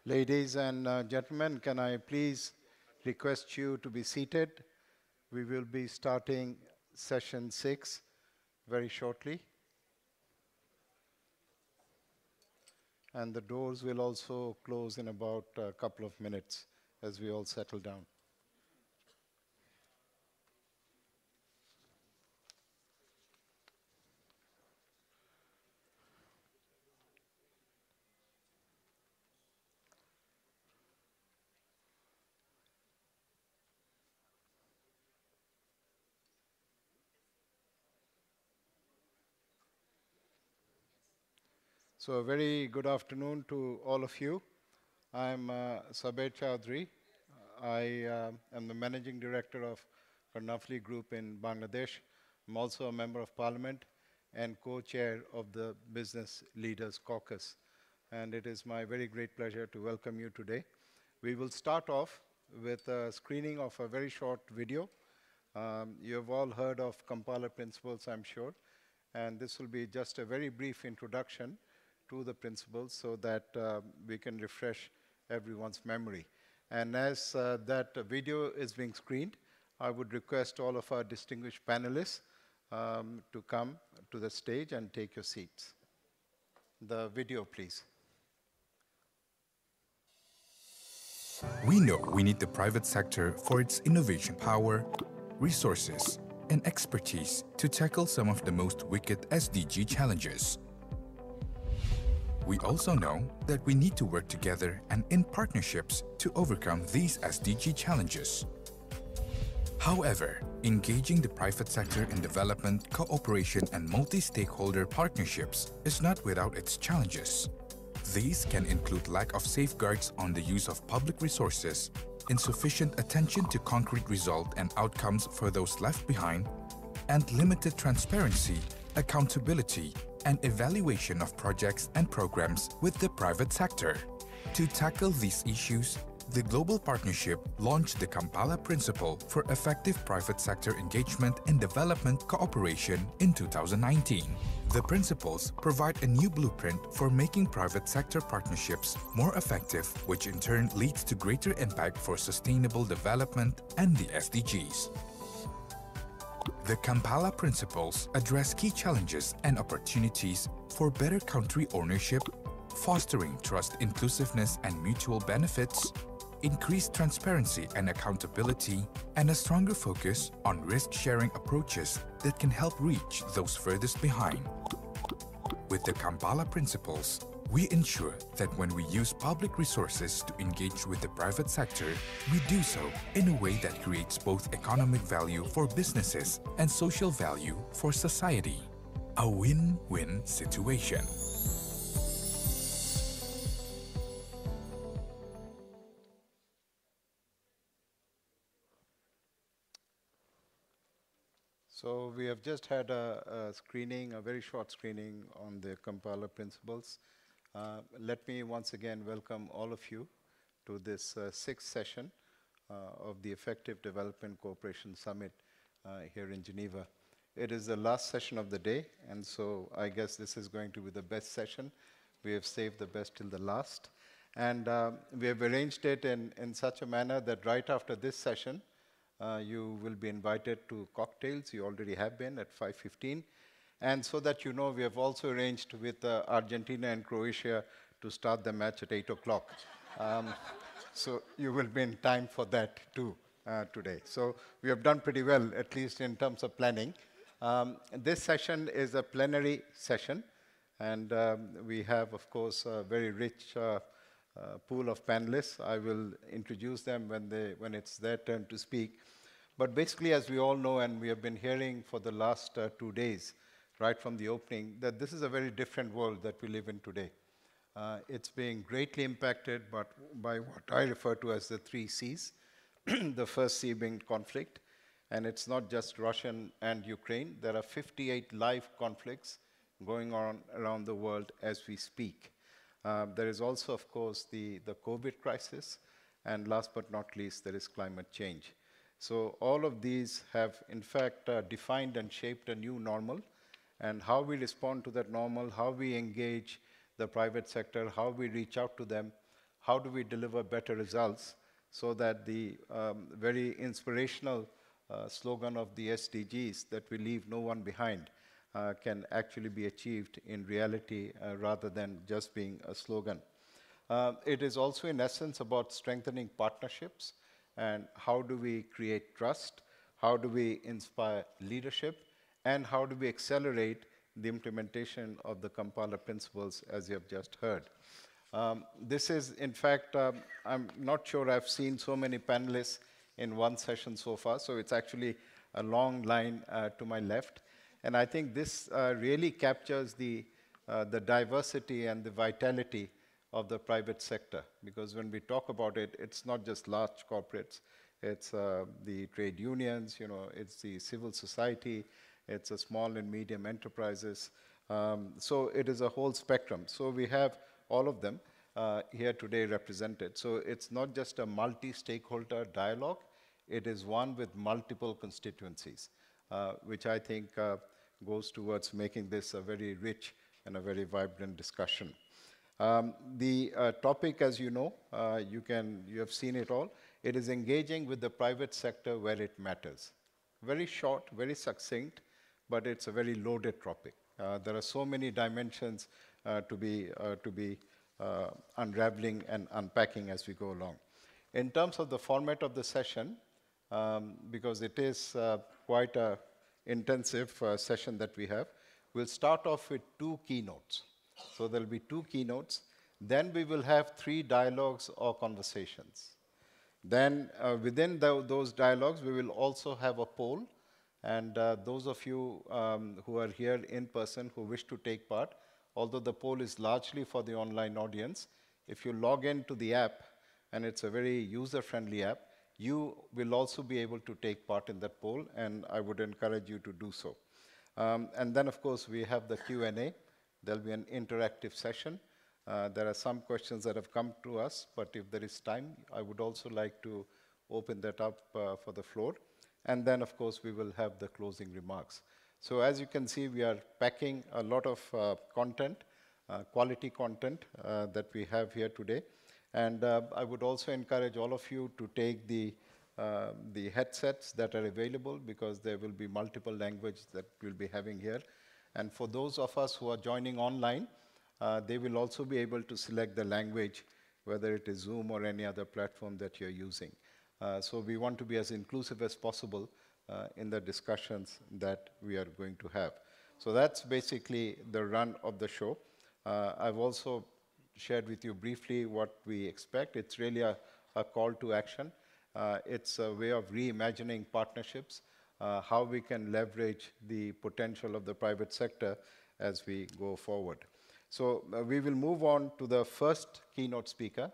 Ladies and gentlemen, can I please request you to be seated? We will be starting session 6 very shortly. And the doors will also close in about a couple of minutes as we all settle down. So a very good afternoon to all of you. I'm Sabir Chowdhury. I am the Managing Director of Karnafli Group in Bangladesh. I'm also a Member of Parliament and co-chair of the Business Leaders Caucus. And it is my very great pleasure to welcome you today. We will start off with a screening of a very short video. You have all heard of Kampala Principles, I'm sure. And this will be just a very brief introduction to the principles so that we can refresh everyone's memory. And as that video is being screened, I would request all of our distinguished panelists to come to the stage and take your seats. The video, please. We know we need the private sector for its innovation power, resources, and expertise to tackle some of the most wicked SDG challenges. We also know that we need to work together and in partnerships to overcome these SDG challenges. However, engaging the private sector in development, cooperation, and multi-stakeholder partnerships is not without its challenges. These can include lack of safeguards on the use of public resources, insufficient attention to concrete result and outcomes for those left behind, and limited transparency, accountability, and evaluation of projects and programs with the private sector. To tackle these issues, the Global Partnership launched the Kampala Principle for Effective Private Sector Engagement in Development Cooperation in 2019. The principles provide a new blueprint for making private sector partnerships more effective, which in turn leads to greater impact for sustainable development and the SDGs. The Kampala Principles address key challenges and opportunities for better country ownership, fostering trust, inclusiveness, and mutual benefits, increased transparency and accountability, and a stronger focus on risk-sharing approaches that can help reach those furthest behind. With the Kampala Principles, we ensure that when we use public resources to engage with the private sector, we do so in a way that creates both economic value for businesses and social value for society. A win-win situation. So we have just had a screening, a very short screening on the Kampala Principles. Let me once again welcome all of you to this sixth session of the Effective Development Cooperation Summit here in Geneva. It is the last session of the day, and so I guess this is going to be the best session. We have saved the best till the last. And we have arranged it in such a manner that right after this session, you will be invited to cocktails. You already have been at 5:15. And so that you know, we have also arranged with Argentina and Croatia to start the match at 8 o'clock. So you will be in time for that too today. So we have done pretty well, at least in terms of planning. This session is a plenary session, and we have, of course, a very rich pool of panelists. I will introduce them when it's their turn to speak. But basically, as we all know, and we have been hearing for the last 2 days, right from the opening, that this is a very different world that we live in today. It's being greatly impacted by what I refer to as the 3 Cs. The first C being conflict, and it's not just Russia and Ukraine. There are 58 live conflicts going on around the world as we speak. There is also, of course, the COVID crisis, and last but not least, there is climate change. So all of these have, in fact, defined and shaped a new normal, and how we respond to that normal, how we engage the private sector, how we reach out to them, how do we deliver better results so that the very inspirational slogan of the SDGs, that we leave no one behind, can actually be achieved in reality rather than just being a slogan. It is also, in essence, about strengthening partnerships and how do we create trust, how do we inspire leadership, and how do we accelerate the implementation of the Kampala principles, as you have just heard. This is, in fact, I'm not sure I've seen so many panelists in one session so far, so it's actually a long line to my left. And I think this really captures the diversity and the vitality of the private sector, because when we talk about it, it's not just large corporates, it's the trade unions, it's the civil society, it's the small and medium enterprises. So it is a whole spectrum. So we have all of them here today represented. So it's not just a multi-stakeholder dialogue, it is one with multiple constituencies, which I think goes towards making this a very rich and a very vibrant discussion. The topic, as you know, you have seen it all. It is engaging with the private sector where it matters. Very short, very succinct, but it's a very loaded topic. There are so many dimensions to be unraveling and unpacking as we go along. In terms of the format of the session, because it is quite an intensive session that we have, we'll start off with 2 keynotes. So there'll be 2 keynotes. Then we will have 3 dialogues or conversations. Then within those dialogues, we will also have a poll. And those of you who are here in person who wish to take part, although the poll is largely for the online audience, if you log into the app, and it's a very user-friendly app, you will also be able to take part in that poll, and I would encourage you to do so. And then, of course, we have the Q&A. There'll be an interactive session. There are some questions that have come to us, but if there is time, I would also like to open that up for the floor. And then, of course, we will have the closing remarks. So as you can see, we are packing a lot of content, quality content that we have here today. And I would also encourage all of you to take the headsets that are available, because there will be multiple languages that we'll be having here. And for those of us who are joining online, they will also be able to select the language, whether it is Zoom or any other platform that you're using. So we want to be as inclusive as possible in the discussions that we are going to have. So that's basically the run of the show. I've also shared with you briefly what we expect. It's really a call to action. It's a way of reimagining partnerships, how we can leverage the potential of the private sector as we go forward. So we will move on to the first keynote speaker,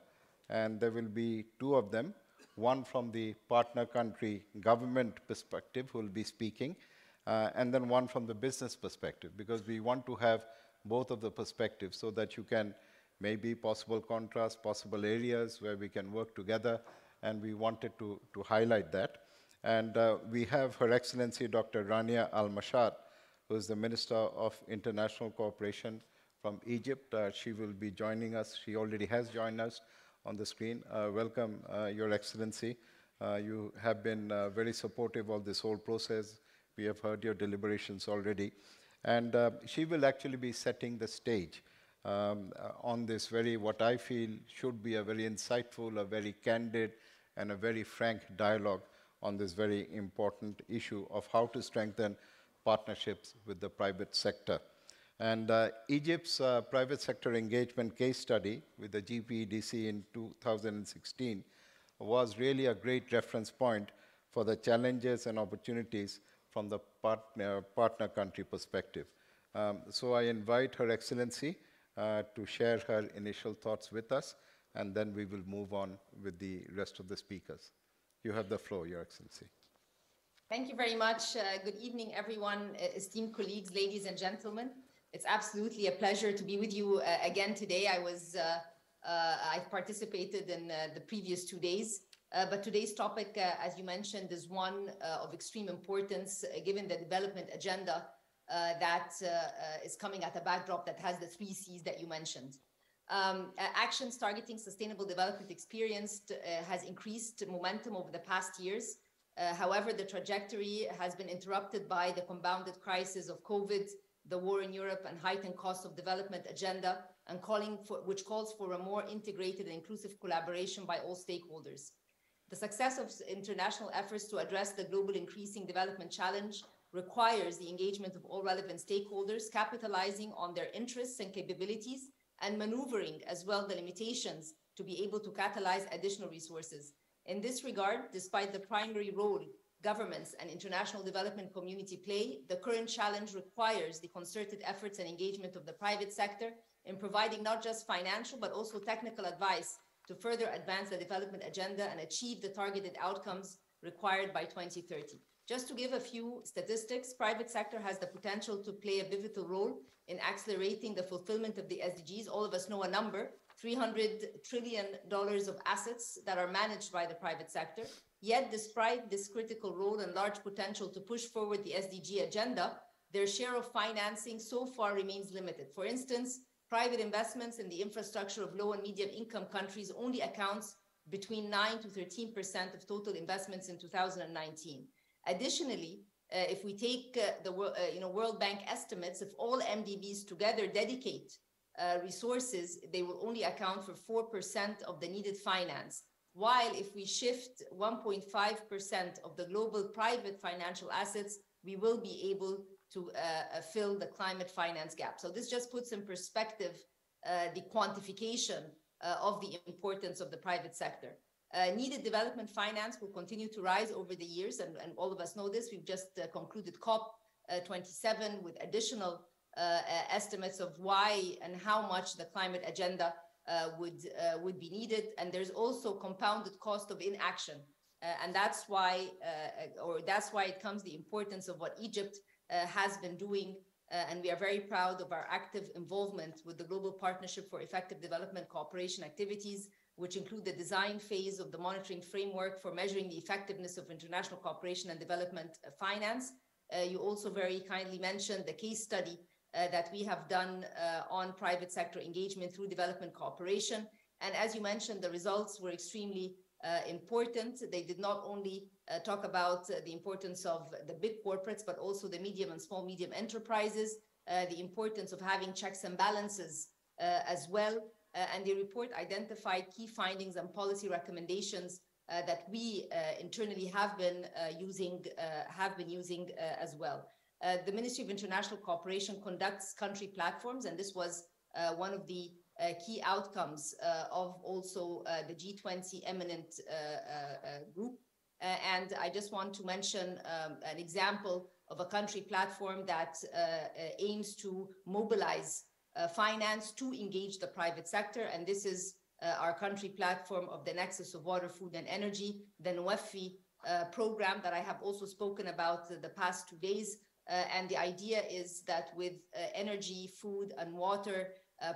and there will be 2 of them. One from the partner country government perspective, who will be speaking, and then one from the business perspective, because we want to have both of the perspectives so that you can maybe possible contrast, possible areas where we can work together, and we wanted to highlight that. And we have Her Excellency Dr. Rania Al-Mashar, who is the Minister of International Cooperation from Egypt. She will be joining us. She already has joined us on the screen. Welcome, Your Excellency. You have been very supportive of this whole process. We have heard your deliberations already. And she will actually be setting the stage on this what I feel should be a very insightful, a very candid, and a very frank dialogue on this very important issue of how to strengthen partnerships with the private sector. And Egypt's private sector engagement case study with the GPEDC in 2016 was really a great reference point for the challenges and opportunities from the partner country perspective. So I invite Her Excellency to share her initial thoughts with us, and then we will move on with the rest of the speakers. You have the floor, Your Excellency. Thank you very much. Good evening, everyone, esteemed colleagues, ladies and gentlemen. It's absolutely a pleasure to be with you again today. I participated in the previous 2 days, but today's topic, as you mentioned, is one of extreme importance given the development agenda that is coming at a backdrop that has the 3 C's that you mentioned. Actions targeting sustainable development has increased momentum over the past years. However, the trajectory has been interrupted by the compounded crisis of COVID, the war in Europe, and heightened cost of development agenda, and which calls for a more integrated and inclusive collaboration by all stakeholders. The success of international efforts to address the global increasing development challenge requires the engagement of all relevant stakeholders, capitalizing on their interests and capabilities, and maneuvering as well the limitations to be able to catalyze additional resources. In this regard, despite the primary role governments and international development community play, the current challenge requires the concerted efforts and engagement of the private sector in providing not just financial, but also technical advice to further advance the development agenda and achieve the targeted outcomes required by 2030. Just to give a few statistics, private sector has the potential to play a pivotal role in accelerating the fulfillment of the SDGs. All of us know a number, $300 trillion of assets that are managed by the private sector. Yet, despite this critical role and large potential to push forward the SDG agenda, their share of financing so far remains limited. For instance, private investments in the infrastructure of low and medium income countries only accounts between 9 to 13% of total investments in 2019. Additionally, if we take the World Bank estimates, if all MDBs together dedicate resources, they will only account for 4% of the needed finance. While if we shift 1.5% of the global private financial assets, we will be able to fill the climate finance gap. So this just puts in perspective the quantification of the importance of the private sector. Needed development finance will continue to rise over the years, and all of us know this. We've just concluded COP27 with additional estimates of why and how much the climate agenda would be needed. And there's also compounded cost of inaction. And that's why it comes the importance of what Egypt has been doing. And we are very proud of our active involvement with the Global Partnership for Effective Development Cooperation activities, which include the design phase of the monitoring framework for measuring the effectiveness of international cooperation and development finance. You also very kindly mentioned the case study that we have done on private sector engagement through development cooperation. And as you mentioned, the results were extremely important. They did not only talk about the importance of the big corporates, but also the medium and small medium enterprises, the importance of having checks and balances as well. And the report identified key findings and policy recommendations that we internally have been using as well. The Ministry of International Cooperation conducts country platforms, and this was one of the key outcomes of also the G20 eminent group. And I just want to mention an example of a country platform that aims to mobilize finance to engage the private sector. And this is our country platform of the Nexus of Water, Food and Energy, the NWEFI program that I have also spoken about the past 2 days. And the idea is that with energy, food and water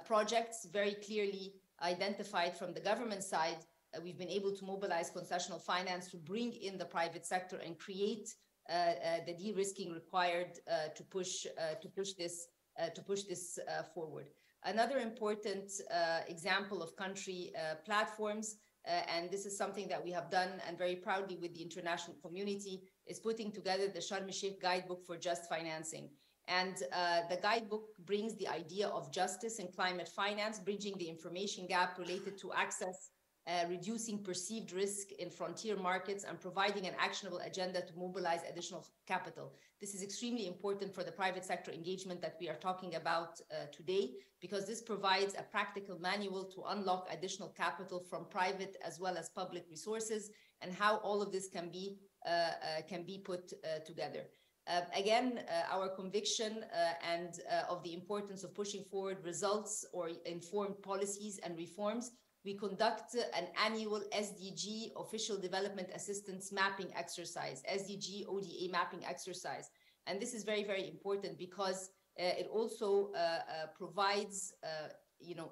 projects very clearly identified from the government side, we've been able to mobilize concessional finance to bring in the private sector and create the de-risking required to push this forward. Another important example of country platforms, and this is something that we have done and very proudly with the international community, is putting together the Sharm el-Sheikh Guidebook for Just Financing. And the guidebook brings the idea of justice in climate finance, bridging the information gap related to access, reducing perceived risk in frontier markets, and providing an actionable agenda to mobilize additional capital. This is extremely important for the private sector engagement that we are talking about today, because this provides a practical manual to unlock additional capital from private as well as public resources, and how all of this can be put together. Again, our conviction and of the importance of pushing forward results or informed policies and reforms, we conduct an annual SDG official development assistance mapping exercise, SDG ODA mapping exercise. And this is very, very important because it also provides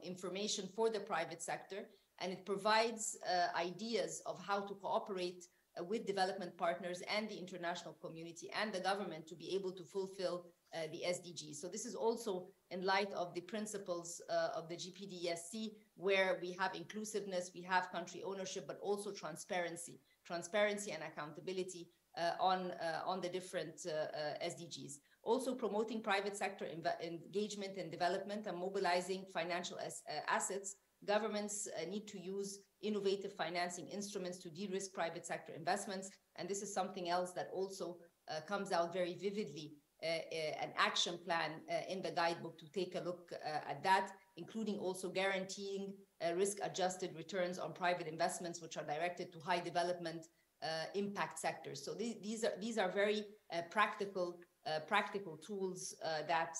information for the private sector, and it provides ideas of how to cooperate with development partners and the international community and the government to be able to fulfill the SDGs. So this is also in light of the principles of the GPDSC, where we have inclusiveness, we have country ownership, but also transparency and accountability on the different SDGs. Also promoting private sector engagement and development and mobilizing financial assets. Governments need to use innovative financing instruments to de-risk private sector investments. And this is something else that also comes out very vividly, an action plan in the guidebook to take a look at that, including also guaranteeing risk-adjusted returns on private investments, which are directed to high development impact sectors. So these are very practical tools that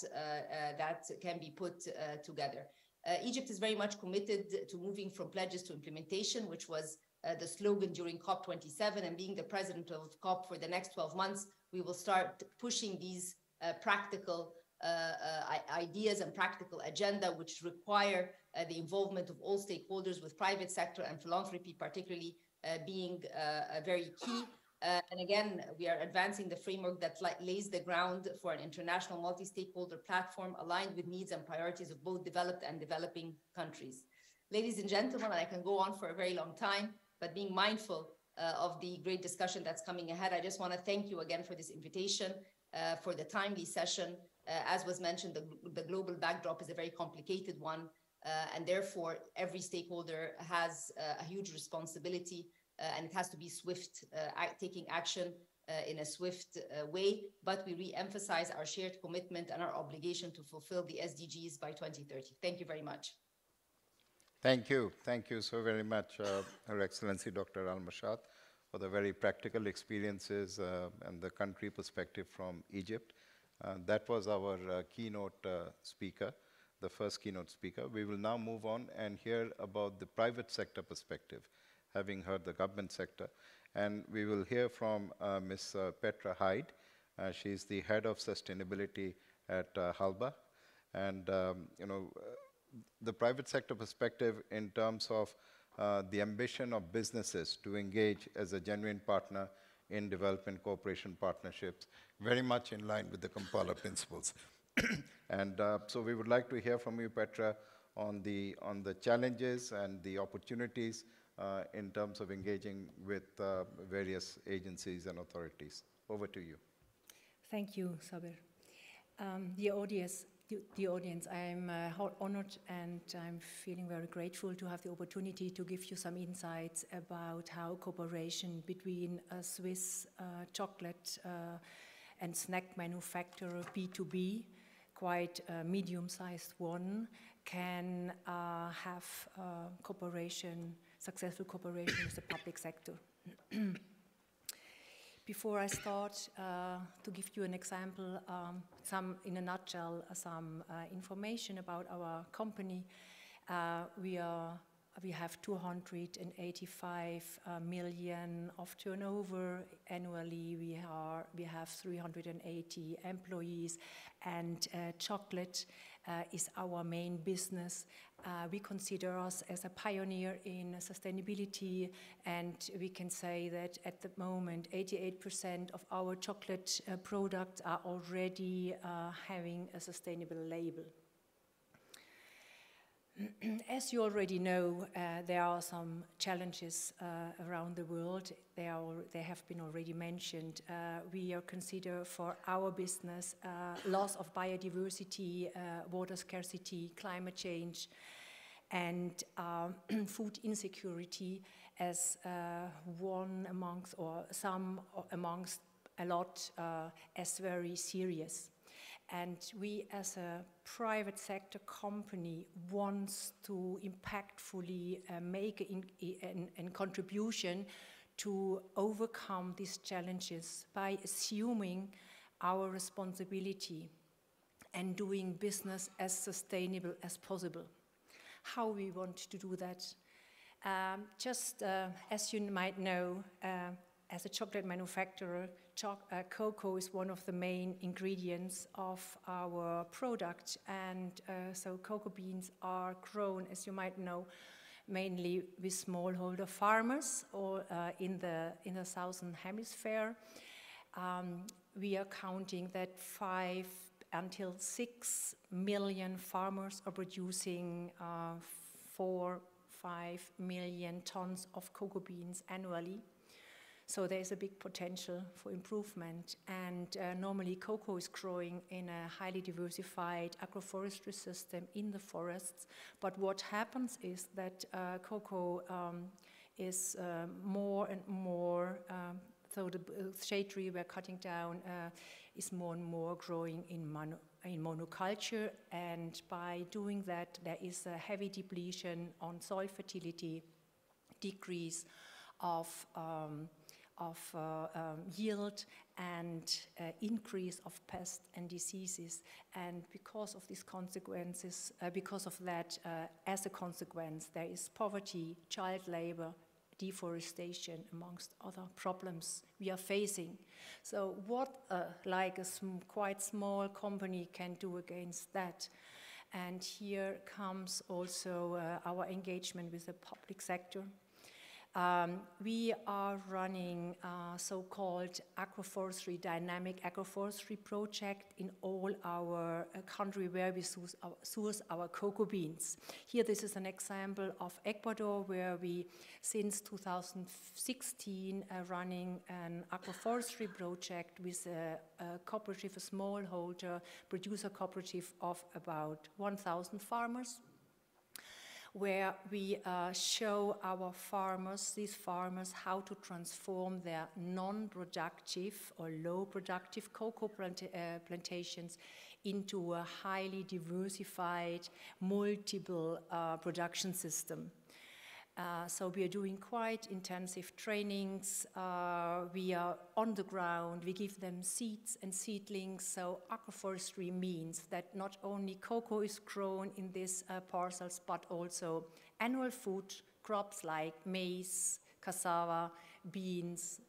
can be put together. Egypt is very much committed to moving from pledges to implementation, which was the slogan during COP27, and being the president of COP for the next 12 months, we will start pushing these practical ideas and practical agenda, which require the involvement of all stakeholders, with private sector and philanthropy particularly being very key. And again, we are advancing the framework that lays the ground for an international multi-stakeholder platform aligned with needs and priorities of both developed and developing countries. Ladies and gentlemen, I can go on for a very long time, but being mindful of the great discussion that's coming ahead, I just want to thank you again for this invitation, for the timely session. As was mentioned, the global backdrop is a very complicated one, and therefore every stakeholder has a huge responsibility, and it has to be swift, taking action in a swift way, but we re-emphasize our shared commitment and our obligation to fulfill the SDGs by 2030. Thank you very much. Thank you. Thank you so very much, Her Excellency Dr. Al-Mashad, for the very practical experiences and the country perspective from Egypt. That was our keynote speaker, the first keynote speaker. We will now move on and hear about the private sector perspective, having heard the government sector. And we will hear from Ms. Petra Hyde. She's the head of sustainability at Halba. And the private sector perspective in terms of the ambition of businesses to engage as a genuine partner in development cooperation partnerships, very much in line with the Kampala principles. And so we would like to hear from you, Petra, on the challenges and the opportunities in terms of engaging with various agencies and authorities. Over to you. Thank you, Sabir. The audience, I'm honored and I'm feeling very grateful to have the opportunity to give you some insights about how cooperation between a Swiss chocolate and snack manufacturer, B2B, quite a medium-sized one, can have successful cooperation with the public sector. Before I start, to give you an example, in a nutshell, some information about our company. We have 285 million of turnover annually. We have 380 employees, and chocolate is our main business. We consider us as a pioneer in sustainability, and we can say that at the moment 88% of our chocolate products are already having a sustainable label. As you already know, there are some challenges around the world. They have been already mentioned. We are considered for our business loss of biodiversity, water scarcity, climate change, and food insecurity as one amongst, or some amongst a lot, as very serious. And we, as a private sector company, want to impactfully make a contribution to overcome these challenges by assuming our responsibility and doing business as sustainable as possible. How we want to do that? As you might know, as a chocolate manufacturer, cocoa is one of the main ingredients of our product, and so cocoa beans are grown, as you might know, mainly with smallholder farmers or in the southern hemisphere. We are counting that 5 until 6 million farmers are producing 4-5 million tons of cocoa beans annually. So there is a big potential for improvement. And normally cocoa is growing in a highly diversified agroforestry system in the forests. But what happens is that cocoa is more and more, so the shade tree we're cutting down is more and more growing in monoculture. And by doing that, there is a heavy depletion on soil fertility, decrease of yield, and increase of pests and diseases. And because of these consequences, because of that, as a consequence, there is poverty, child labor, deforestation, amongst other problems we are facing. So what like a quite small company can do against that? And here comes also our engagement with the public sector. We are running a so-called agroforestry, dynamic agroforestry project in all our country where we source our cocoa beans. Here this is an example of Ecuador, where we, since 2016, are running an agroforestry project with a cooperative, a smallholder producer cooperative of about 1,000 farmers, where we show our farmers, these farmers, how to transform their non-productive or low-productive cocoa plantations into a highly diversified, multiple production system. So we are doing quite intensive trainings. We are on the ground. We give them seeds and seedlings. So agroforestry means that not only cocoa is grown in these parcels, but also annual food crops like maize, cassava, beans,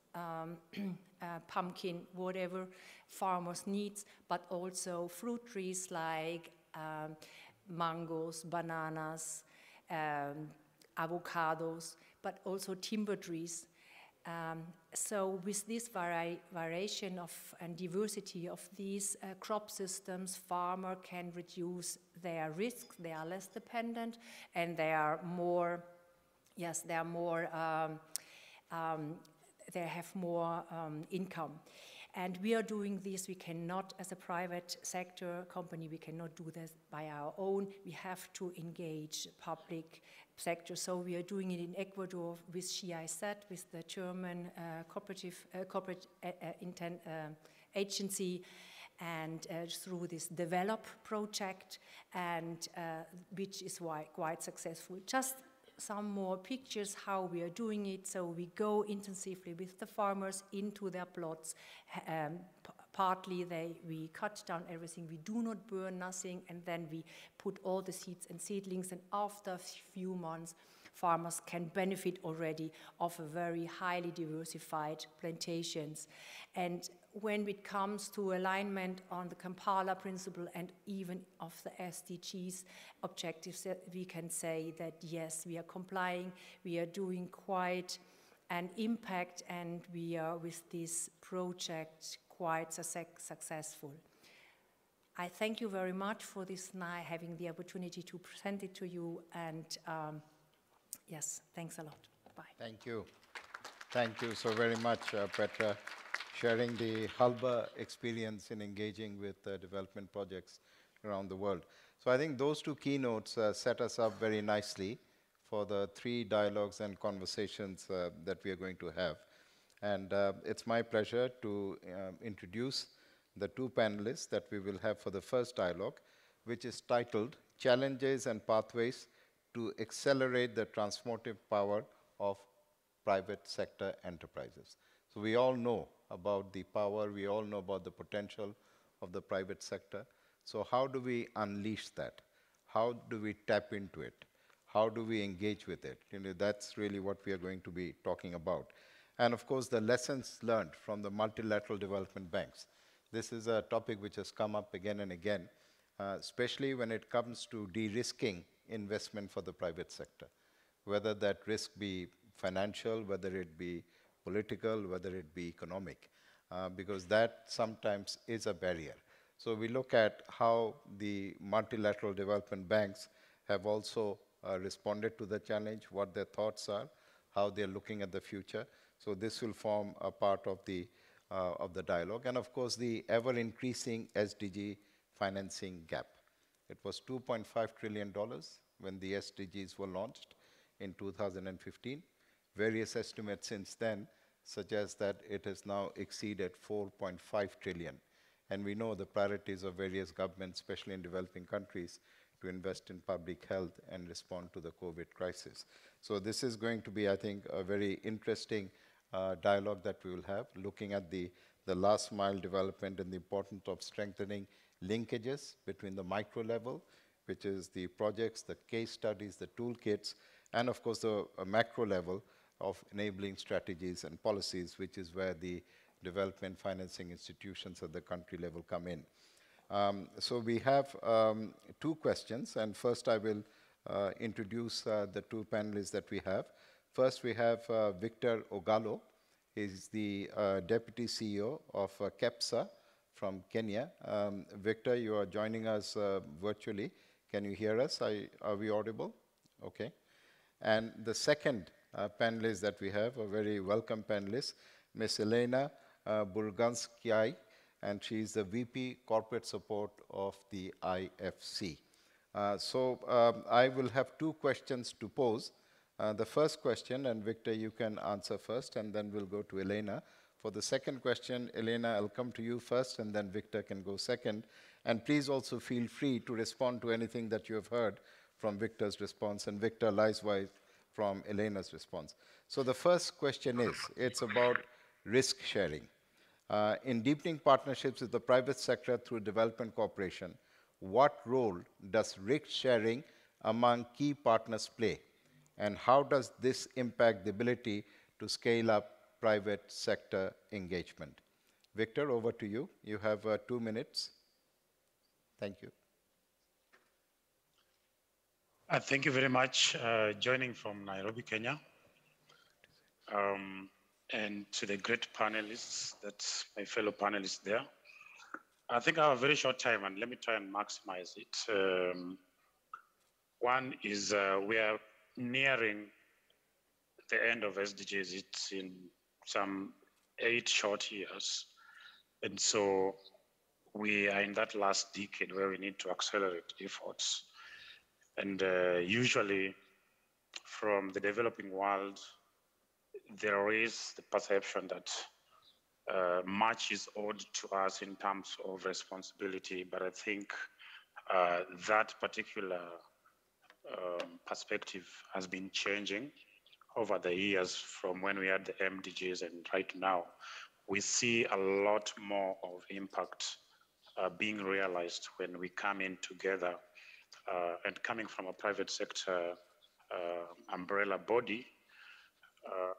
pumpkin, whatever farmers needs, but also fruit trees like mangoes, bananas, avocados, but also timber trees. So with this variation of and diversity of these crop systems, farmer can reduce their risks. They are less dependent, and they are more, yes, they are more, they have more income. And we are doing this. We cannot, as a private sector company, we cannot do this by our own. We have to engage public sector. So we are doing it in Ecuador with GIZ, with the German corporate agency, and through this DEVELOP project, and which is quite successful. Just some more pictures how we are doing it. So we go intensively with the farmers into their plots. Partly we cut down everything, we do not burn nothing, and then we put all the seeds and seedlings, and after a few months farmers can benefit already of a very highly diversified plantations. And when it comes to alignment on the Kampala principle and even of the SDGs objectives, we can say that yes, we are complying, we are doing quite an impact, and we are with this project quite successful. I thank you very much for this night, having the opportunity to present it to you, and yes, thanks a lot. Bye. Thank you. Thank you so very much, Petra, sharing the Halba experience in engaging with development projects around the world. So I think those two keynotes set us up very nicely for the 3 dialogues and conversations that we are going to have. And it's my pleasure to introduce the 2 panelists that we will have for the first dialogue, which is titled Challenges and Pathways to Accelerate the Transformative Power of Private Sector Enterprises. So we all know about the power, we all know about the potential of the private sector. So how do we unleash that? How do we tap into it? How do we engage with it? You know, that's really what we are going to be talking about. And of course, the lessons learned from the multilateral development banks. This is a topic which has come up again and again, especially when it comes to de-risking investment for the private sector. whether that risk be financial, whether it be political, whether it be economic, because that sometimes is a barrier. So we look at how the multilateral development banks have also responded to the challenge, what their thoughts are, how they're looking at the future. So this will form a part of the dialogue. And of course, the ever-increasing SDG financing gap. It was $2.5 trillion when the SDGs were launched in 2015. Various estimates since then suggest that it has now exceeded 4.5 trillion. And we know the priorities of various governments, especially in developing countries, to invest in public health and respond to the COVID crisis. So this is going to be, I think, a very interesting dialogue that we will have, looking at the last mile development and the importance of strengthening linkages between the micro level, which is the projects, the case studies, the toolkits, and of course the macro level of enabling strategies and policies, which is where the development financing institutions at the country level come in. So we have two questions, and first I will introduce the two panelists that we have. First, we have Victor Ogallo. He's the Deputy CEO of KEPSA from Kenya. Victor, you are joining us virtually. Can you hear us? Are we audible? Okay. And the second panelist that we have, a very welcome panelist, Ms. Elena Burganskiai, and she's the VP Corporate Support of the IFC. So I will have two questions to pose. The first question, and Victor, you can answer first, and then we'll go to Elena. For the second question, Elena, I'll come to you first, and then Victor can go second. And please also feel free to respond to anything that you have heard from Victor's response, and Victor likewise from Elena's response. So the first question is, it's about risk sharing. In deepening partnerships with the private sector through development cooperation, what role does risk sharing among key partners play? And how does this impact the ability to scale up private sector engagement? Victor, over to you. You have 2 minutes. Thank you. Thank you very much. Joining from Nairobi, Kenya. And to the great panelists, that's my fellow panelists there. I think I have a very short time, and let me try and maximize it. One is we are nearing the end of SDGs. It's in some 8 short years. And so we are in that last decade where we need to accelerate efforts. And usually from the developing world, there is the perception that much is owed to us in terms of responsibility, but I think that particular perspective has been changing over the years from when we had the MDGs, and right now we see a lot more of impact being realized when we come in together and coming from a private sector umbrella body.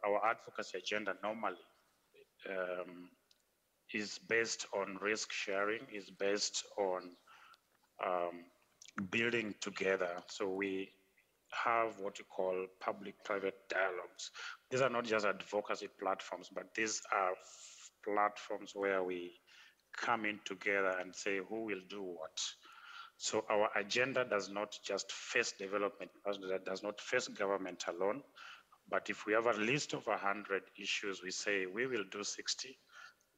Our advocacy agenda normally is based on risk sharing, is based on building together. So we have what you call public-private dialogues. These are not just advocacy platforms, but these are platforms where we come in together and say who will do what. So our agenda does not just face development, does not face government alone, but if we have a list of 100 issues, we say we will do 60.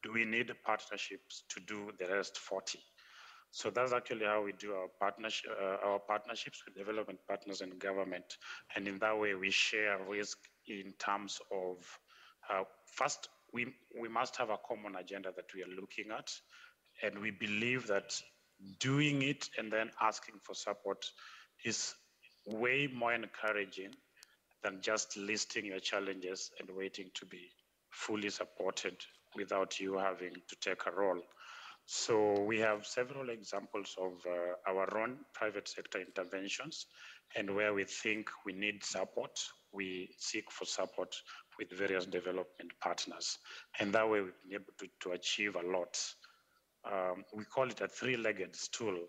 Do we need partnerships to do the rest 40? So that's actually how we do our partnerships with development partners and government. And in that way, we share risk in terms of, first, we must have a common agenda that we are looking at. And we believe that doing it and then asking for support is way more encouraging than just listing your challenges and waiting to be fully supported without you having to take a role. So we have several examples of our own private sector interventions, and where we think we need support, we seek for support with various development partners. And that way we've been able to achieve a lot. We call it a 3-legged stool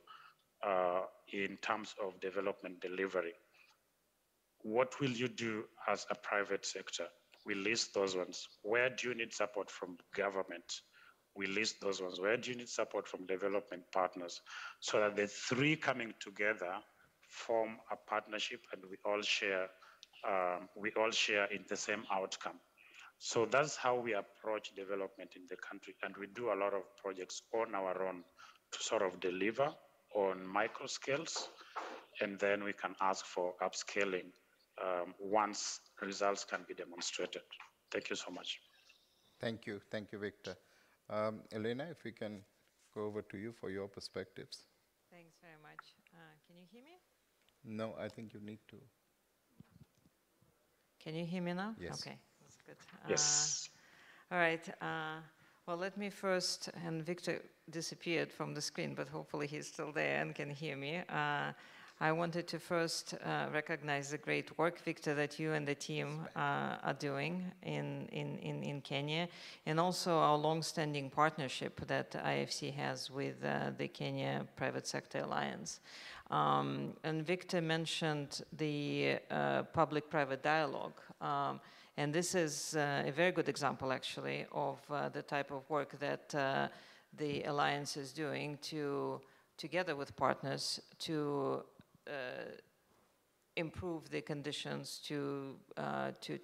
in terms of development delivery. what will you do as a private sector? We list those ones. Where do you need support from government? We list those ones. Where do you need support from development partners? So that the three coming together form a partnership and we all share in the same outcome. So that's how we approach development in the country. And we do a lot of projects on our own to sort of deliver on micro scales. And then we can ask for upscaling once results can be demonstrated. Thank you so much. Thank you, Victor. Elena, if we can go over to you for your perspectives. Thanks very much. Can you hear me? No, I think you need to. Can you hear me now? Yes. Okay, that's good. Yes. All right. Well, let me first, and Victor disappeared from the screen, but hopefully he's still there and can hear me. I wanted to first recognize the great work, Victor, that you and the team are doing in Kenya, and also our long-standing partnership that IFC has with the Kenya Private Sector Alliance. And Victor mentioned the public-private dialogue. And this is a very good example, actually, of the type of work that the Alliance is doing together with partners to improve the conditions to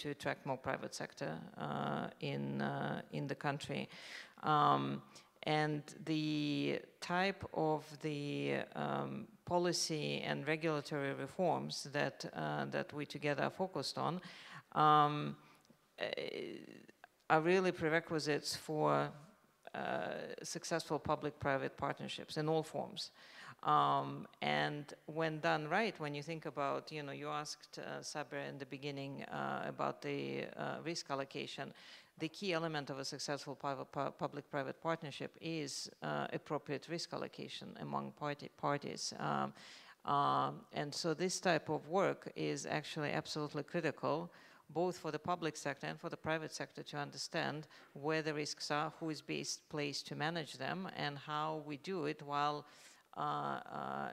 attract more private sector in the country. And the type of the policy and regulatory reforms that we together are focused on are really prerequisites for successful public-private partnerships in all forms. And when done right, when you think about, you asked Sabre in the beginning about the risk allocation, the key element of a successful public-private partnership is appropriate risk allocation among parties. And so this type of work is actually absolutely critical, both for the public sector and for the private sector, to understand where the risks are, who is best placed to manage them, and how we do it while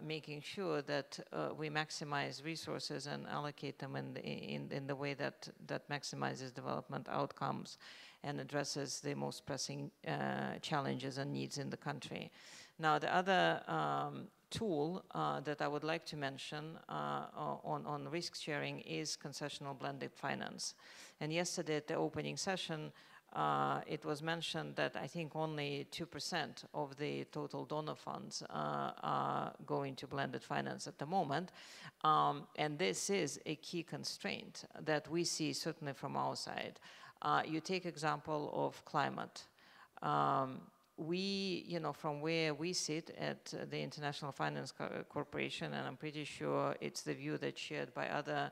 making sure that we maximize resources and allocate them in the way that maximizes development outcomes and addresses the most pressing challenges and needs in the country. Now, the other tool that I would like to mention on risk sharing is concessional blended finance. And yesterday at the opening session, it was mentioned that I think only 2% of the total donor funds are going to blended finance at the moment. And this is a key constraint that we see certainly from our side. You take example of climate. We, from where we sit at the International Finance Corporation, and I'm pretty sure it's the view that's shared by other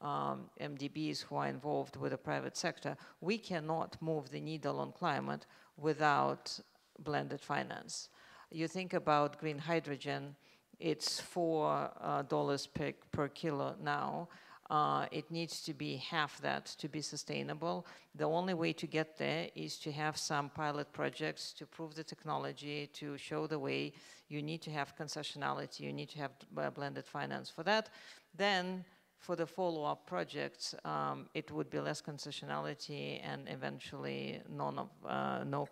MDBs who are involved with the private sector, we cannot move the needle on climate without blended finance. You think about green hydrogen, it's $4 per kilo now. It needs to be half that to be sustainable. The only way to get there is to have some pilot projects to prove the technology, to show the way. You need to have concessionality, you need to have blended finance for that. Then for the follow-up projects, it would be less concessionality and eventually no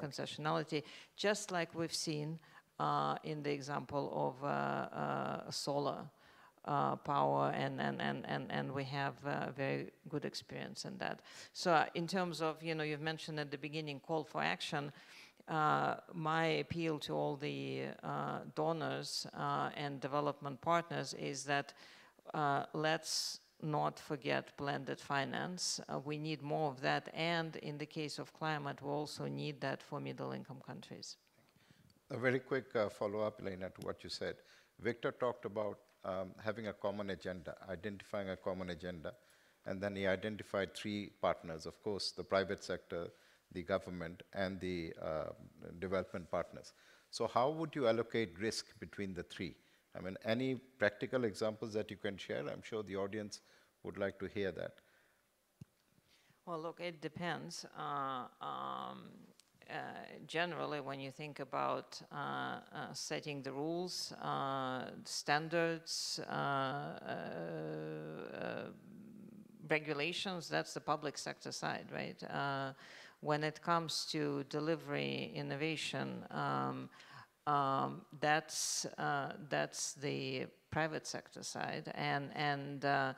concessionality, just like we've seen in the example of solar power, and we have very good experience in that. So in terms of, you've mentioned at the beginning call for action, my appeal to all the donors and development partners is that let's not forget blended finance. We need more of that, and in the case of climate, we also need that for middle-income countries. A very quick follow-up, Elena, to what you said. Victor talked about having a common agenda, identifying a common agenda, and then he identified three partners, of course, the private sector, the government, and the development partners. So how would you allocate risk between the three? I mean, any practical examples that you can share? I'm sure the audience would like to hear that. Well, look, it depends. Generally, when you think about setting the rules, regulations, that's the public sector side, right? When it comes to delivery, innovation, that's the private sector side, and the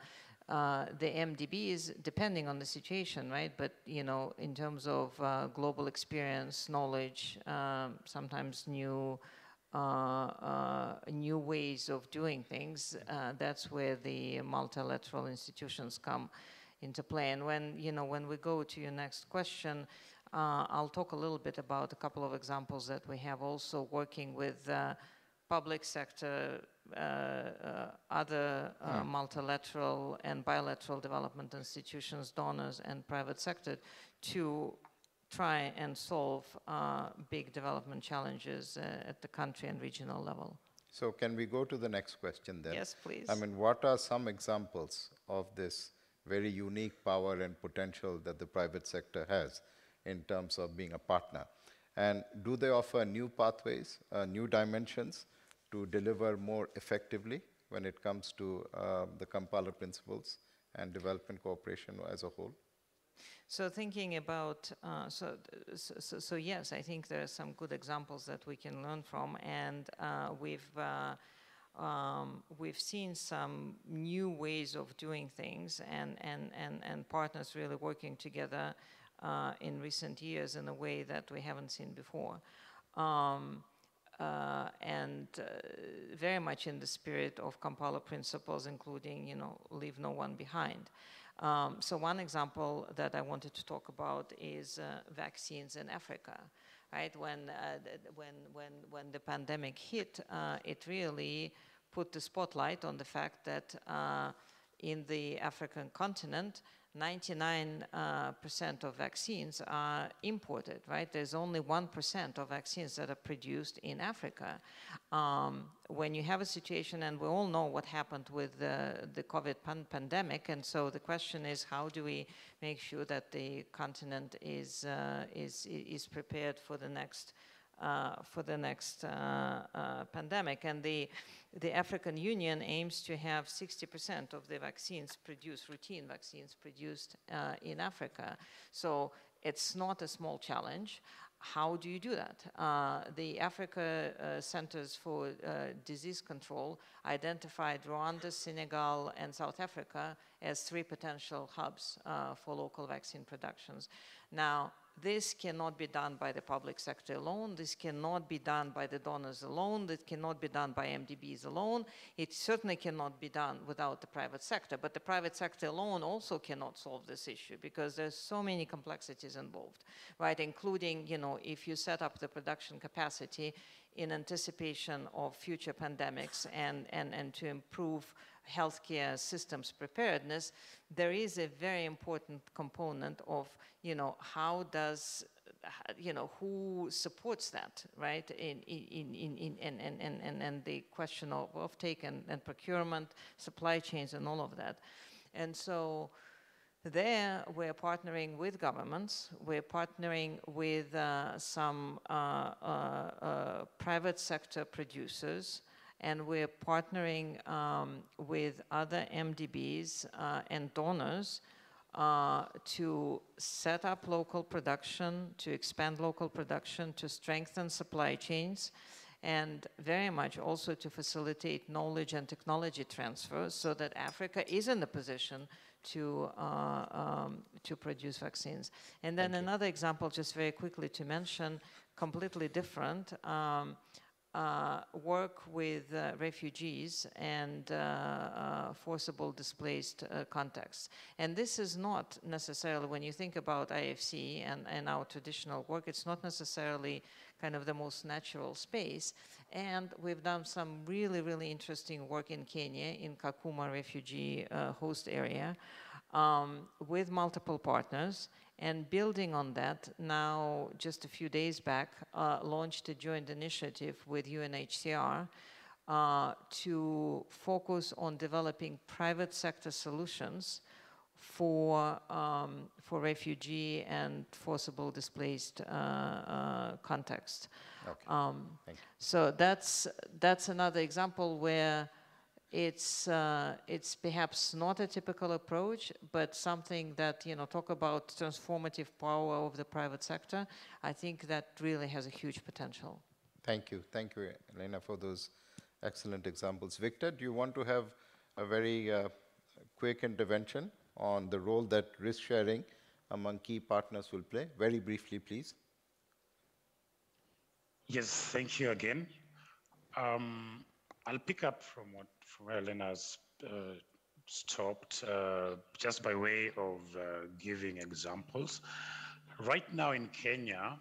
MDBs, depending on the situation, right? But in terms of global experience, knowledge, sometimes new ways of doing things, that's where the multilateral institutions come into play. And when we go to your next question, I'll talk a little bit about a couple of examples that we have also working with public sector, other multilateral and bilateral development institutions, donors, and private sector to try and solve big development challenges at the country and regional level. So can we go to the next question then? Yes, please. I mean, what are some examples of this very unique power and potential that the private sector has in terms of being a partner? And do they offer new pathways, new dimensions to deliver more effectively when it comes to the Kampala principles and development cooperation as a whole? So thinking about, so yes, I think there are some good examples that we can learn from, and we've seen some new ways of doing things, and partners really working together in recent years in a way that we haven't seen before. And very much in the spirit of Kampala principles, including, leave no one behind. So one example that I wanted to talk about is vaccines in Africa, right? When the pandemic hit, it really put the spotlight on the fact that in the African continent, 99% of vaccines are imported, right? There's only 1% of vaccines that are produced in Africa. When you have a situation, and we all know what happened with the COVID pandemic, and so the question is, how do we make sure that the continent is prepared for the next pandemic? And the African Union aims to have 60% of the vaccines produced, routine vaccines produced in Africa. So it's not a small challenge. How do you do that? The Africa Centers for Disease Control identified Rwanda, Senegal, and South Africa as 3 potential hubs for local vaccine productions. Now, this cannot be done by the public sector alone. This cannot be done by the donors alone. This cannot be done by MDBs alone. It certainly cannot be done without the private sector. But the private sector alone also cannot solve this issue because there's so many complexities involved, right? Including, if you set up the production capacity in anticipation of future pandemics and to improve healthcare systems preparedness, there is a very important component of, how does, who supports that, right? And the question of offtake and procurement, supply chains, and all of that. And so there we're partnering with governments, we're partnering with some private sector producers, and we're partnering with other MDBs and donors to set up local production, to expand local production, to strengthen supply chains, and very much also to facilitate knowledge and technology transfer so that Africa is in the position to produce vaccines. And then another example, just very quickly to mention, completely different, work with refugees and forcible displaced contexts. And this is not necessarily, when you think about IFC and our traditional work, it's not necessarily kind of the most natural space. And we've done some really, really interesting work in Kenya, in Kakuma refugee host area, with multiple partners. And building on that, now just a few days back, launched a joint initiative with UNHCR to focus on developing private sector solutions for refugee and forcible displaced context. Okay. Thank you. So that's another example where It's perhaps not a typical approach, but something that, talk about transformative power of the private sector. I think that really has a huge potential. Thank you, Elena, for those excellent examples. Victor, do you want to have a very quick intervention on the role that risk sharing among key partners will play? Very briefly, please. Yes, thank you again. I'll pick up from where Elena's stopped, just by way of giving examples. Right now in Kenya,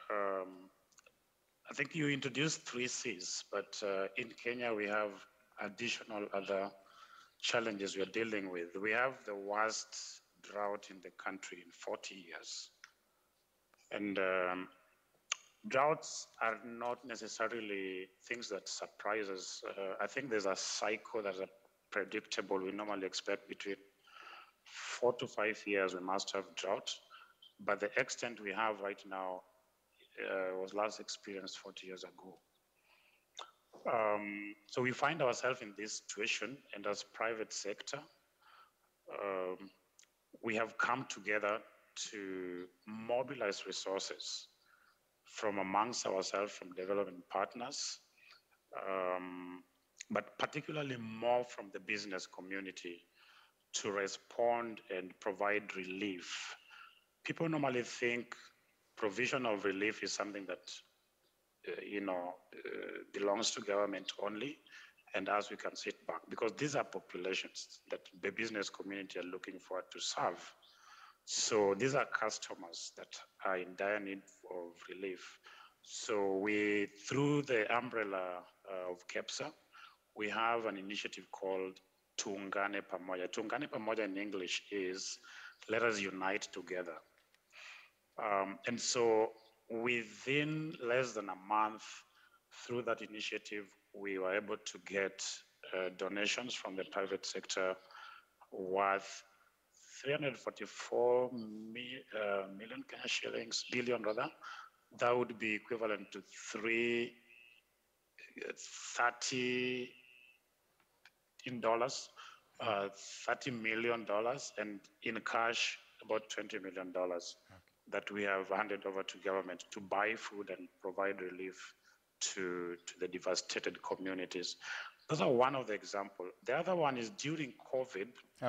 I think you introduced 3 Cs, but in Kenya we have additional other challenges we're dealing with. We have the worst drought in the country in 40 years. And droughts are not necessarily things that surprise us. I think there's a cycle that's predictable. We normally expect between 4 to 5 years we must have drought, but the extent we have right now was last experienced 40 years ago. So we find ourselves in this situation, and as private sector, we have come together to mobilize resources from amongst ourselves, from development partners, but particularly more from the business community to respond and provide relief. People normally think provision of relief is something that belongs to government only, and as we can sit back, because these are populations that the business community are looking for to serve. So these are customers that are in dire need of relief. So we, through the umbrella of KEPSA, we have an initiative called Tuungane Pamoja. Tuungane Pamoja in English is let us unite together. And so within less than a month, through that initiative, we were able to get donations from the private sector worth 344 million Kenya shillings, billion rather. That would be equivalent to $30 million, and in cash, about $20 million that we have handed over to government to buy food and provide relief to the devastated communities. Those are one of the examples. The other one is during COVID.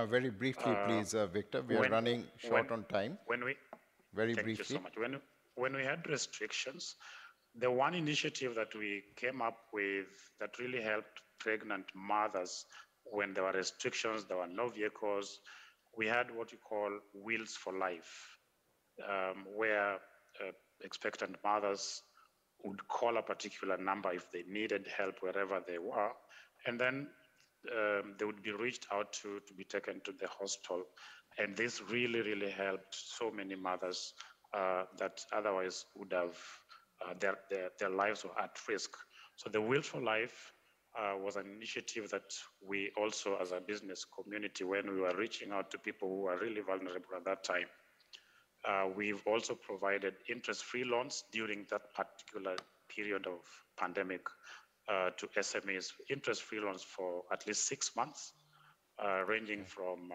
Very briefly, please, Victor. We are running short on time. Very briefly. Thank you so much. When we had restrictions, the one initiative that we came up with that really helped pregnant mothers when there were restrictions, there were no vehicles, we had what you call Wheels for Life, where expectant mothers would call a particular number if they needed help wherever they were, and then they would be reached out to be taken to the hospital. And this really, really helped so many mothers that otherwise would have, their lives were at risk. So the Wheels for Life was an initiative that we also, as a business community, when we were reaching out to people who were really vulnerable at that time, we've also provided interest-free loans during that particular period of pandemic to SMEs, interest-free loans for at least 6 months, ranging from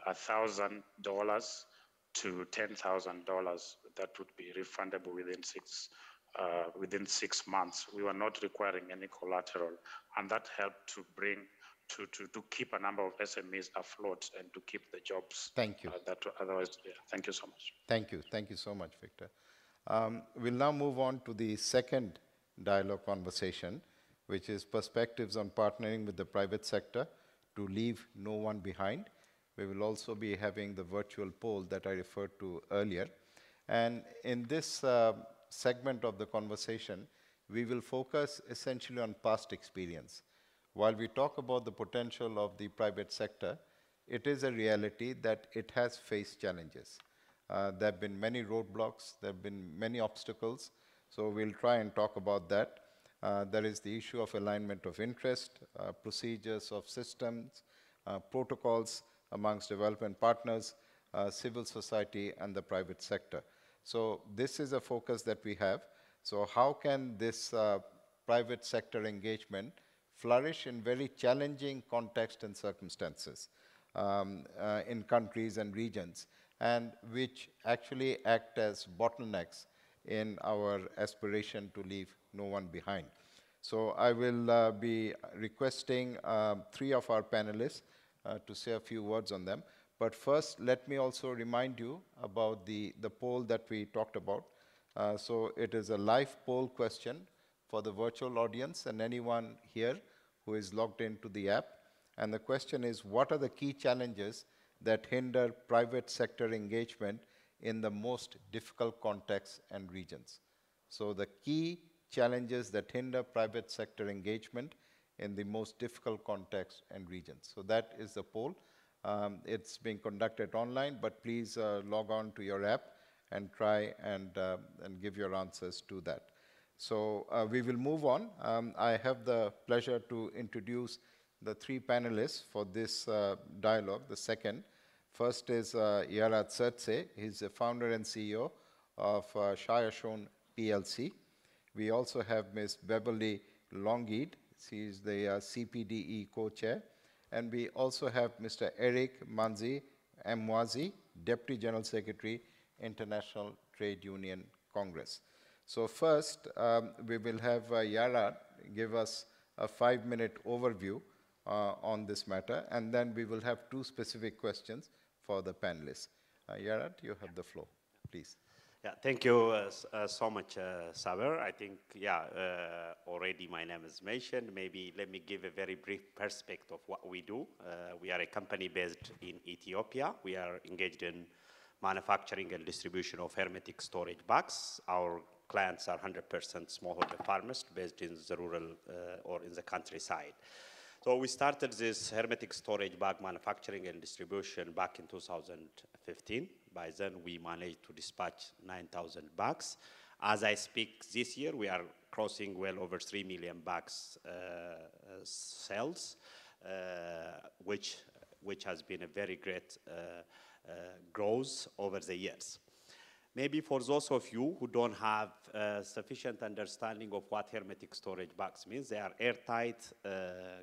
$1,000 to $10,000 that would be refundable within 6 months. We were not requiring any collateral, and that helped to bring to keep a number of SMEs afloat and to keep the jobs. Thank you. That otherwise, yeah. Thank you so much. Thank you so much, Victor. We'll now move on to the second dialogue conversation, which is perspectives on partnering with the private sector to leave no one behind. We will also be having the virtual poll that I referred to earlier. And in this segment of the conversation, we will focus essentially on past experience. While we talk about the potential of the private sector, it is a reality that it has faced challenges. There have been many roadblocks, there have been many obstacles, so we'll try and talk about that. There is the issue of alignment of interest, procedures of systems, protocols amongst development partners, civil society, and the private sector. So this is a focus that we have. So how can this private sector engagement flourish in very challenging context and circumstances in countries and regions, and which actually act as bottlenecks in our aspiration to leave no one behind. So I will be requesting 3 of our panelists to say a few words on them. But first, let me also remind you about the poll that we talked about. So it is a live poll question for the virtual audience and anyone here who is logged into the app. And the question is, what are the key challenges that hinder private sector engagement in the most difficult contexts and regions? So the key challenges that hinder private sector engagement in the most difficult contexts and regions. So that is the poll. It's being conducted online, but please log on to your app and try and give your answers to that. So we will move on. I have the pleasure to introduce the 3 panelists for this dialogue, the second. First is Yarat Sertse. He's the founder and CEO of Shire Shown PLC. We also have Ms. Beverly Longhead. She's the CPDE co-chair. And we also have Mr. Eric Manzi Mwazi, Deputy General Secretary, International Trade Union Congress. So first, we will have Yarat give us a 5-minute overview on this matter, and then we will have 2 specific questions for the panelists. Yarat, you have the floor, please. Yeah, thank you so much, Saber. I think, already my name is mentioned. Maybe let me give a very brief perspective of what we do. We are a company based in Ethiopia. We are engaged in manufacturing and distribution of hermetic storage bags. Our clients are 100% smallholder farmers based in the rural or in the countryside. So we started this hermetic storage bag manufacturing and distribution back in 2015. By then, we managed to dispatch 9,000 bags. As I speak this year, we are crossing well over 3 million bags sales, which has been a very great growth over the years. Maybe for those of you who don't have sufficient understanding of what hermetic storage bags means, they are airtight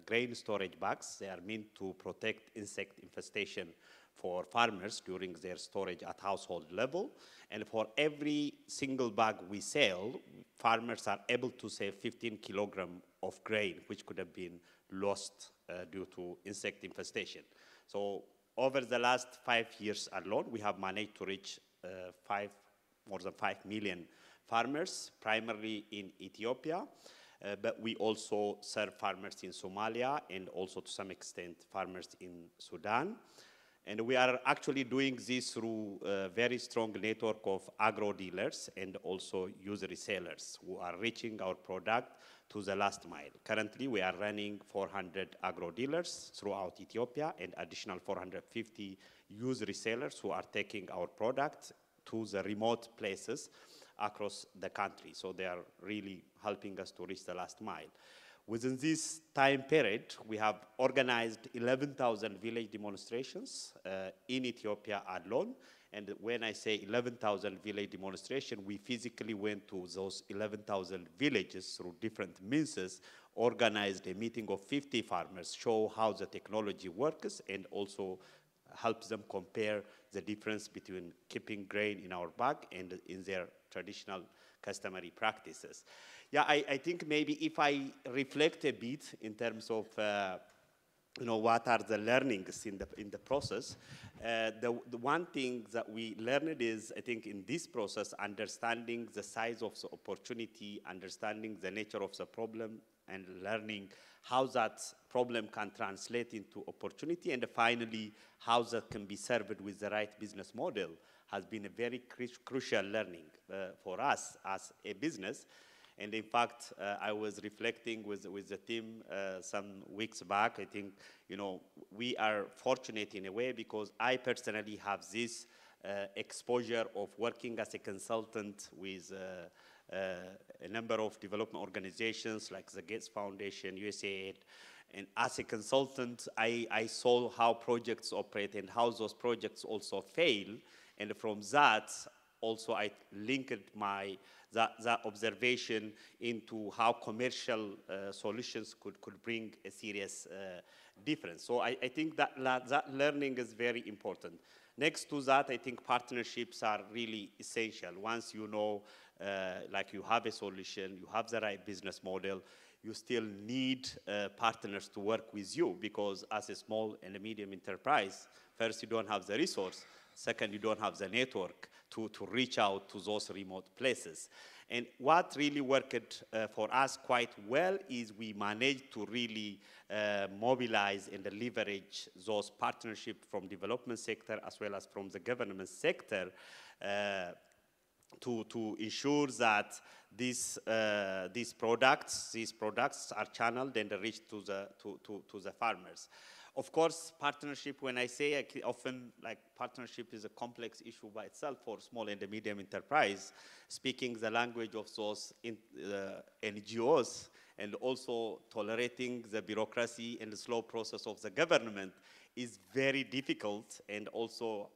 grain storage bags. They are meant to protect insect infestation for farmers during their storage at household level. And for every single bag we sell, farmers are able to save 15 kilograms of grain, which could have been lost due to insect infestation. So over the last 5 years alone, we have managed to reach more than 5 million farmers, primarily in Ethiopia, but we also serve farmers in Somalia and also to some extent farmers in Sudan. And we are actually doing this through a very strong network of agro dealers and also user resellers who are reaching our product to the last mile. Currently, we are running 400 agro dealers throughout Ethiopia and additional 450 user resellers who are taking our product to the remote places across the country. So they are really helping us to reach the last mile. Within this time period, we have organized 11,000 village demonstrations in Ethiopia alone. And when I say 11,000 village demonstrations, we physically went to those 11,000 villages through different means, organized a meeting of 50 farmers, show how the technology works, and also helps them compare the difference between keeping grain in our bag and in their traditional customary practices. Yeah, I think maybe if I reflect a bit in terms of what are the learnings in the process, the one thing that we learned is, I think in this process, understanding the size of the opportunity, understanding the nature of the problem, and learning how that problem can translate into opportunity, and finally, how that can be served with the right business model has been a very crucial learning for us as a business. And in fact, I was reflecting with the team some weeks back. I think, we are fortunate in a way because I personally have this exposure of working as a consultant with a number of development organizations like the Gates Foundation, USAID. And as a consultant, I saw how projects operate and how those projects also fail. And from that, also I linked that observation into how commercial solutions could bring a serious difference. So I think that learning is very important. Next to that, I think partnerships are really essential. Once you know, like you have a solution, you have the right business model, you still need partners to work with you, because as a small and a medium enterprise, first, you don't have the resource. Second, you don't have the network to reach out to those remote places. And what really worked for us quite well is we managed to really mobilize and leverage those partnerships from development sector as well as from the government sector to ensure that these products are channeled and reached to the farmers. Of course, partnership, when I say often, like, partnership is a complex issue by itself for small and medium enterprise. Speaking the language of those NGOs and also tolerating the bureaucracy and the slow process of the government is very difficult and also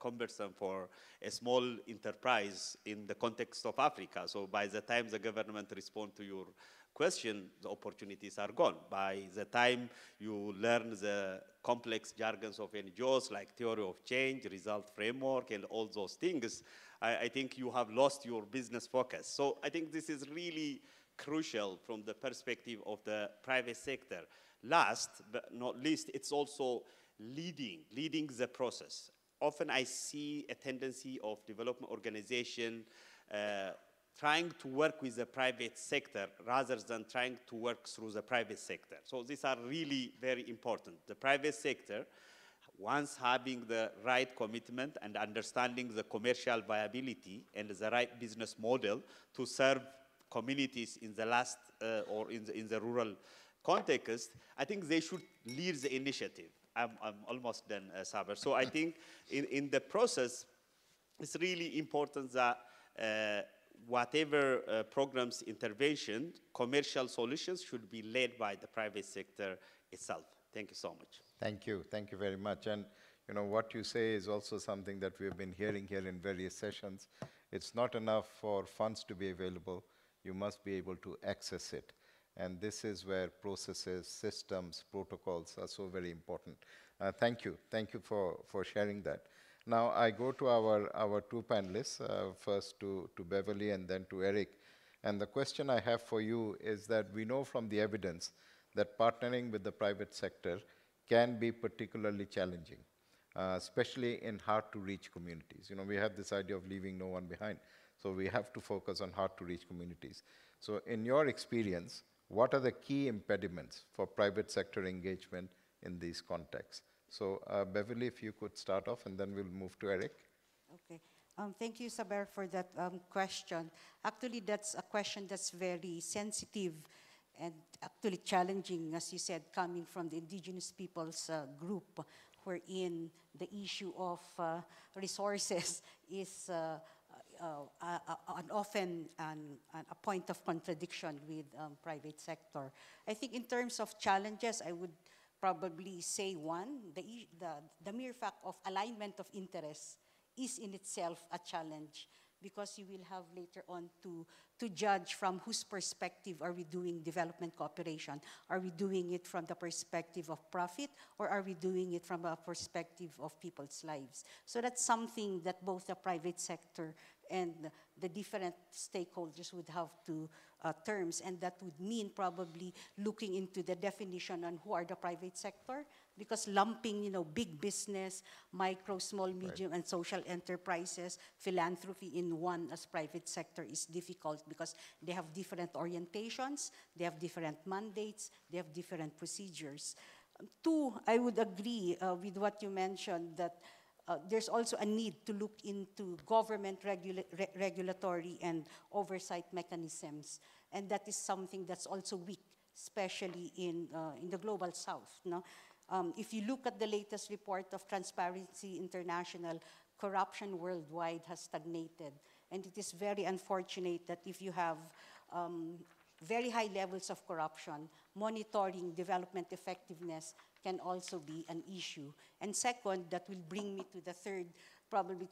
cumbersome for a small enterprise in the context of Africa. So by the time the government responds to your question, the opportunities are gone. By the time you learn the complex jargons of NGOs like theory of change, result framework, and all those things, I think you have lost your business focus. So I think this is really crucial from the perspective of the private sector. Last but not least, it's also leading the process. Often I see a tendency of development organization trying to work with the private sector rather than trying to work through the private sector. So these are really very important. The private sector, once having the right commitment and understanding the commercial viability and the right business model to serve communities in the last or in the rural context, I think they should lead the initiative. I'm almost done, Saber. So I think in the process, it's really important that whatever programs intervention, commercial solutions should be led by the private sector itself. Thank you so much. Thank you very much. And you know, what you say is also something that we've been hearing here in various sessions. It's not enough for funds to be available, you must be able to access it. And this is where processes, systems, protocols are so very important. Thank you for sharing that. Now I go to our two panelists, first to Beverly and then to Eric. And the question I have for you is that we know from the evidence that partnering with the private sector can be particularly challenging, especially in hard-to-reach communities. You know, we have this idea of leaving no one behind. So we have to focus on hard-to-reach communities. So in your experience, what are the key impediments for private sector engagement in these contexts? So Beverly, if you could start off, and then we'll move to Eric. Okay. Thank you, Saber, for that question. Actually, that's a question that's very sensitive and actually challenging, as you said, coming from the indigenous peoples group, wherein the issue of resources is often a point of contradiction with private sector. I think in terms of challenges, I would probably say one, the mere fact of alignment of interests is in itself a challenge, because you will have later on to judge from whose perspective are we doing development cooperation. Are we doing it from the perspective of profit, or are we doing it from a perspective of people's lives? So that's something that both the private sector and the different stakeholders would have to terms, and that would mean probably looking into the definition on who are the private sector, because lumping, you know, big business, micro, small, medium, and social enterprises, philanthropy in one as private sector is difficult, because they have different orientations, they have different mandates, they have different procedures. Two, I would agree with what you mentioned, that there's also a need to look into government regulatory and oversight mechanisms. And that is something that's also weak, especially in the global south. No? If you look at the latest report of Transparency International, corruption worldwide has stagnated. And it is very unfortunate that if you have very high levels of corruption, monitoring development effectiveness can also be an issue. And second, that will bring me to the third probably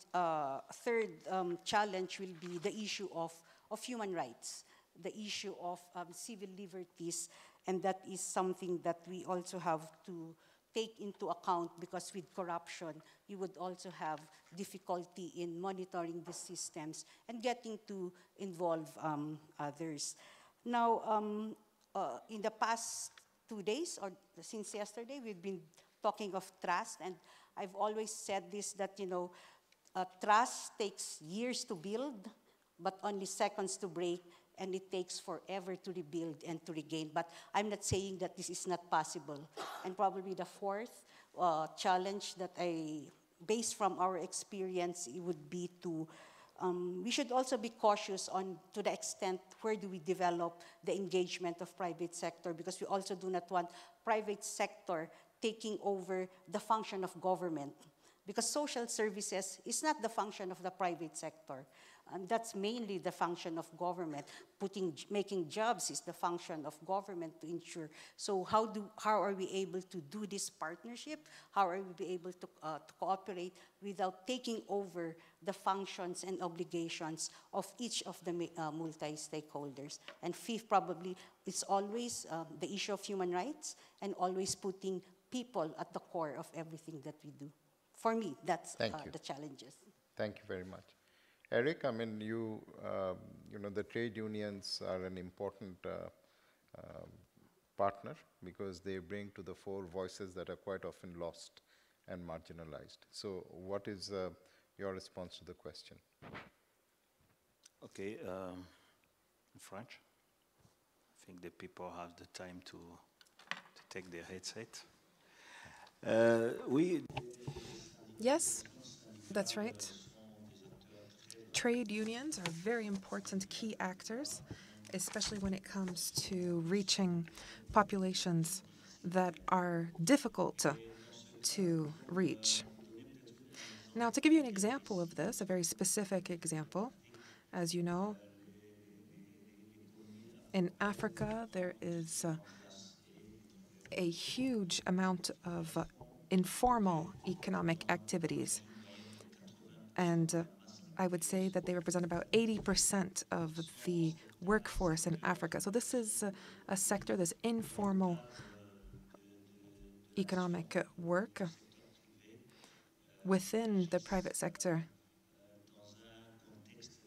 third challenge will be the issue of human rights, the issue of civil liberties, and that is something that we also have to take into account, because with corruption, you would also have difficulty in monitoring the systems and getting to involve others. Now, in the past 2 days, or since yesterday, we've been talking of trust, and I've always said this, that, trust takes years to build, but only seconds to break, and it takes forever to rebuild and to regain. But I'm not saying that this is not possible. And probably the fourth challenge that based from our experience, it would be to, we should also be cautious on to the extent where do we develop the engagement of private sector, because we also do not want private sector taking over the function of government, because social services is not the function of the private sector. And that's mainly the function of government. Making jobs is the function of government to ensure. So how are we able to do this partnership? How are we able to cooperate without taking over the functions and obligations of each of the multi-stakeholders? And fifth, probably, it's always the issue of human rights, and always putting people at the core of everything that we do. For me, that's the challenges. Thank you very much. Eric, I mean, the trade unions are an important partner, because they bring to the fore voices that are quite often lost and marginalized. So what is your response to the question? Okay, in French. I think the people have the time to take their headset. Yes, that's right. Trade unions are very important key actors, especially when it comes to reaching populations that are difficult to reach. Now, to give you an example of this, a very specific example, as you know, in Africa, there is a huge amount of informal economic activities. And I would say that they represent about 80% of the workforce in Africa. So this is a sector, this informal economic work within the private sector.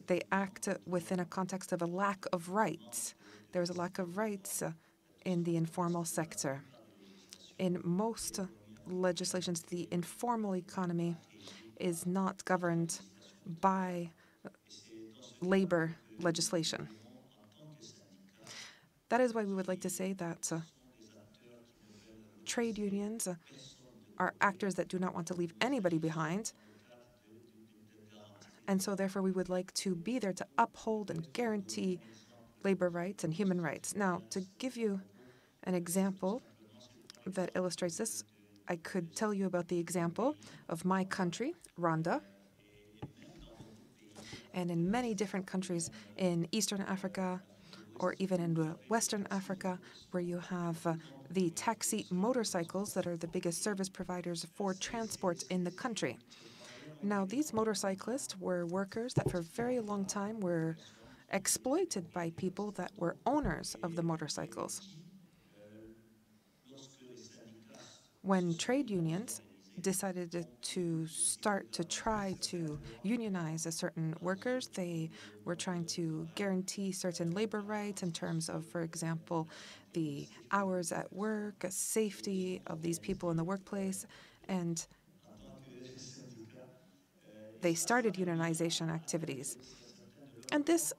They act within a context of a lack of rights. There's a lack of rights in the informal sector. In most legislations, the informal economy is not governed by labor legislation. That is why we would like to say that trade unions are actors that do not want to leave anybody behind. And so therefore we would like to be there to uphold and guarantee labor rights and human rights. Now, to give you an example that illustrates this, I could tell you about the example of my country, Rwanda, and in many different countries in Eastern Africa or even in Western Africa, where you have the taxi motorcycles that are the biggest service providers for transport in the country. Now, these motorcyclists were workers that for a very long time were exploited by people that were owners of the motorcycles. When trade unions decided to start to try to unionize certain workers, they were trying to guarantee certain labor rights in terms of, for example, the hours at work, safety of these people in the workplace, and they started unionization activities. And this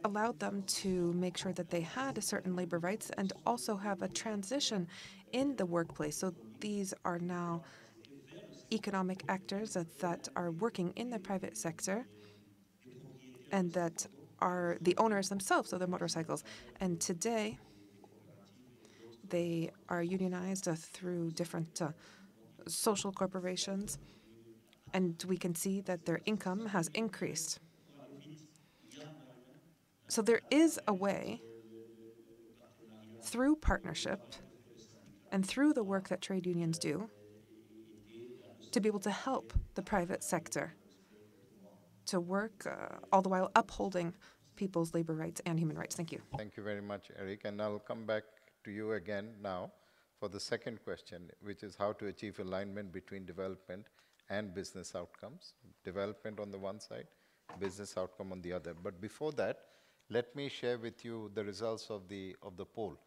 allowed them to make sure that they had certain labor rights and also have a transition in the workplace. So these are now economic actors that are working in the private sector and that are the owners themselves of the motorcycles. And today, they are unionized through different social corporations, and we can see that their income has increased. So there is a way, through partnership and through the work that trade unions do, to be able to help the private sector to work all the while upholding people's labor rights and human rights. Thank you. Thank you very much, Eric. And I'll come back to you again now for the second question, which is how to achieve alignment between development and business outcomes. Development on the one side, business outcome on the other. But before that, let me share with you the results of the poll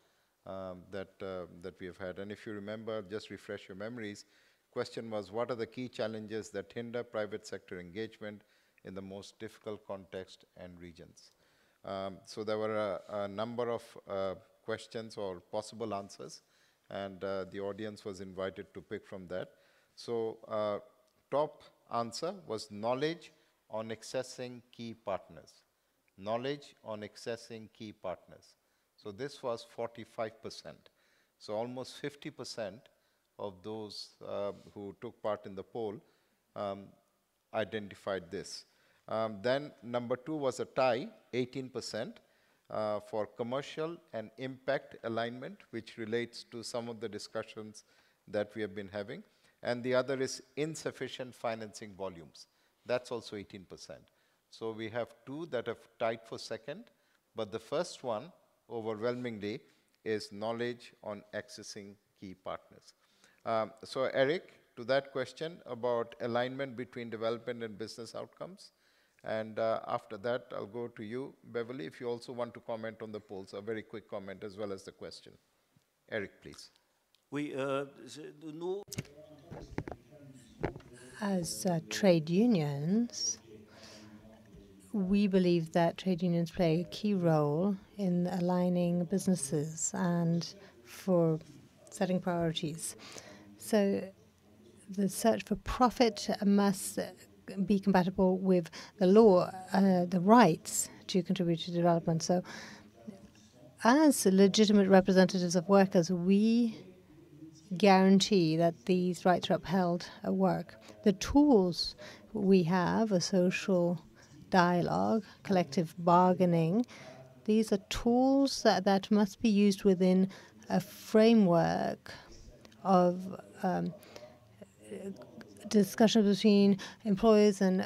that we have had. And if you remember, just refresh your memories, question was, what are the key challenges that hinder private sector engagement in the most difficult context and regions? So there were a number of questions or possible answers, and the audience was invited to pick from that. So top answer was knowledge on accessing key partners. Knowledge on accessing key partners. So this was 45%. So almost 50% of those who took part in the poll identified this. Then number 2 was a tie, 18%, for commercial and impact alignment, which relates to some of the discussions that we have been having. And the other is insufficient financing volumes. That's also 18%. So we have 2 that have tied for second, but the first one, overwhelmingly, is knowledge on accessing key partners. So Eric, to that question about alignment between development and business outcomes, and after that, I'll go to you, Beverly, if you also want to comment on the polls, a very quick comment as well as the question. Eric, please. As trade unions, we believe that trade unions play a key role in aligning businesses and for setting priorities. So the search for profit must be compatible with the law, the rights to contribute to development. So as legitimate representatives of workers, we guarantee that these rights are upheld at work. The tools we have, a social dialogue, collective bargaining, these are tools that must be used within a framework of discussion between employers and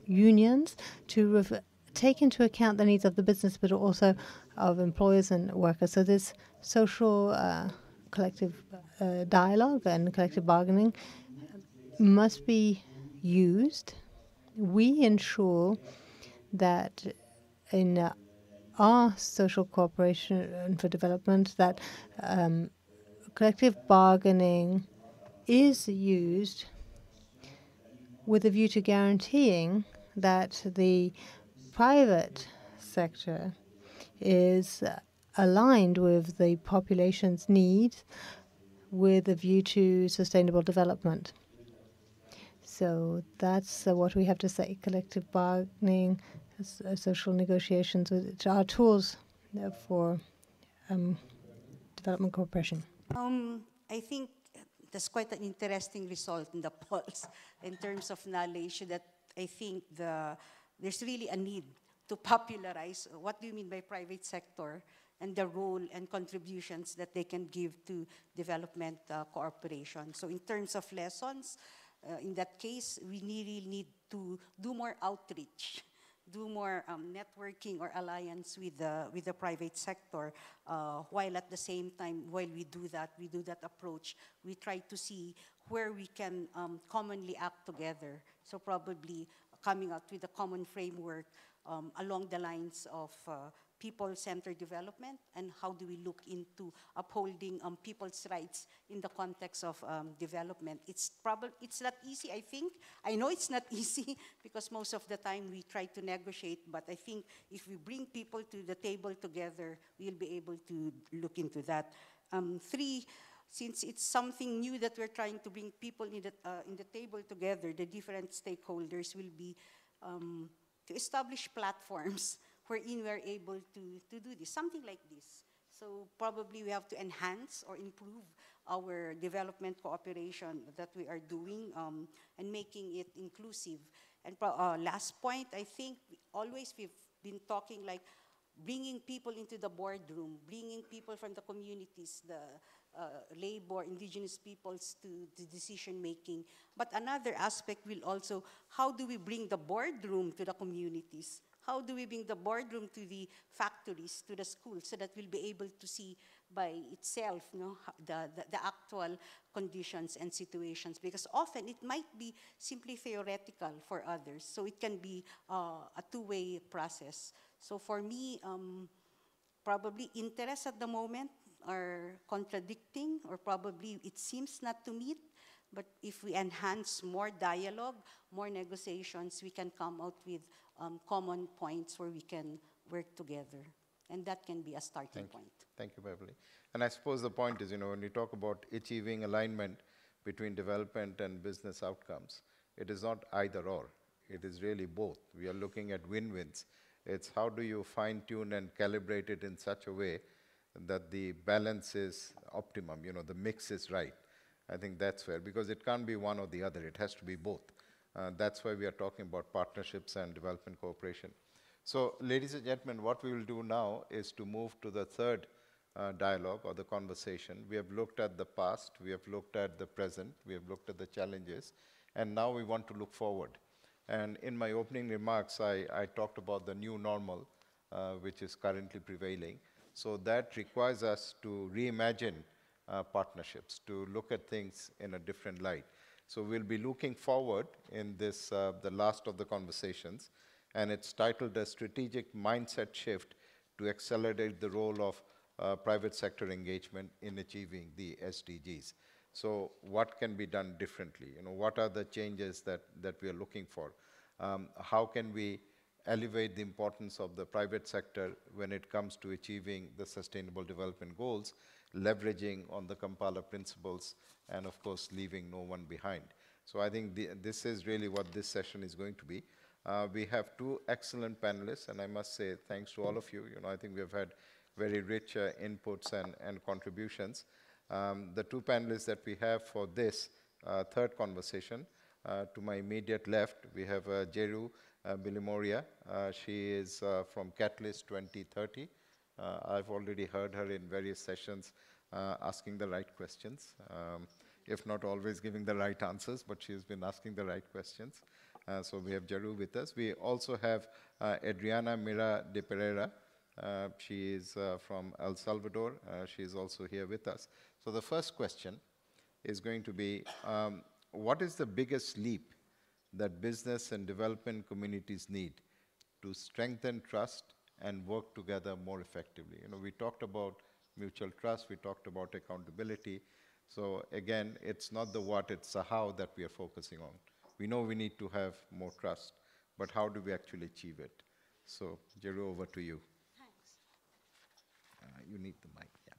unions to take into account the needs of the business, but also of employers and workers. So this social collective dialogue and collective bargaining must be used. We ensure that in our social cooperation for development that collective bargaining is used with a view to guaranteeing that the private sector is aligned with the population's needs with a view to sustainable development. So that's what we have to say. Collective bargaining, social negotiations, which are tools for development cooperation. I think that's quite an interesting result in the polls in terms of knowledge that I think there's really a need to popularize what do you mean by private sector and the role and contributions that they can give to development cooperation. So in terms of lessons, in that case, we really need to do more outreach, do more networking or alliance with the private sector, while at the same time, while we do that approach, we try to see where we can commonly act together. So probably coming out with a common framework along the lines of people-centered development, and how do we look into upholding people's rights in the context of development. It's not easy, I think. I know it's not easy because most of the time we try to negotiate, but I think if we bring people to the table together, we'll be able to look into that. 3, since it's something new that we're trying to bring people in the table together, the different stakeholders will be to establish platforms wherein we are able to do this, something like this. So probably we have to enhance or improve our development cooperation that we are doing and making it inclusive. And last point, I think we've been talking like bringing people into the boardroom, bringing people from the communities, the labor, indigenous peoples to decision-making. But another aspect will also, how do we bring the boardroom to the communities? How do we bring the boardroom to the factories, to the schools, so that we'll be able to see by itself, the actual conditions and situations? Because often it might be simply theoretical for others, so it can be a two-way process. So for me, probably interests at the moment are contradicting, or probably it seems not to meet. But if we enhance more dialogue, more negotiations, we can come out with common points where we can work together. And that can be a starting point. Thank you, Beverly. And I suppose the point is, when you talk about achieving alignment between development and business outcomes, it is not either or. It is really both. We are looking at win-wins. It's how do you fine-tune and calibrate it in such a way that the balance is optimum, the mix is right. I think that's fair, because it can't be one or the other. It has to be both. That's why we are talking about partnerships and development cooperation. So, ladies and gentlemen, what we will do now is to move to the third dialogue or the conversation. We have looked at the past, we have looked at the present, we have looked at the challenges, and now we want to look forward. And in my opening remarks, I talked about the new normal, which is currently prevailing. So that requires us to reimagine partnerships, to look at things in a different light. So we'll be looking forward in this, the last of the conversations, and it's titled A Strategic Mindset Shift to Accelerate the Role of Private Sector Engagement in Achieving the SDGs. So what can be done differently? What are the changes that we are looking for? How can we elevate the importance of the private sector when it comes to achieving the Sustainable Development Goals, leveraging on the Kampala principles, and of course, leaving no one behind. So I think this is really what this session is going to be. We have two excellent panelists, and I must say thanks to all of you. I think we have had very rich inputs and contributions. The two panelists that we have for this third conversation, to my immediate left, we have Jeru Bilimoria. She is from Catalyst 2030. I've already heard her in various sessions asking the right questions, if not always giving the right answers, but she's been asking the right questions. So we have Jeru with us. We also have Adriana Mira de Pereira. She is from El Salvador. She is also here with us. So the first question is going to be, what is the biggest leap that business and development communities need to strengthen trust and work together more effectively? We talked about mutual trust, we talked about accountability. So again, it's not the what, it's the how that we are focusing on. We know we need to have more trust, but how do we actually achieve it? So, Jeru, over to you. Thanks. You need the mic, yeah.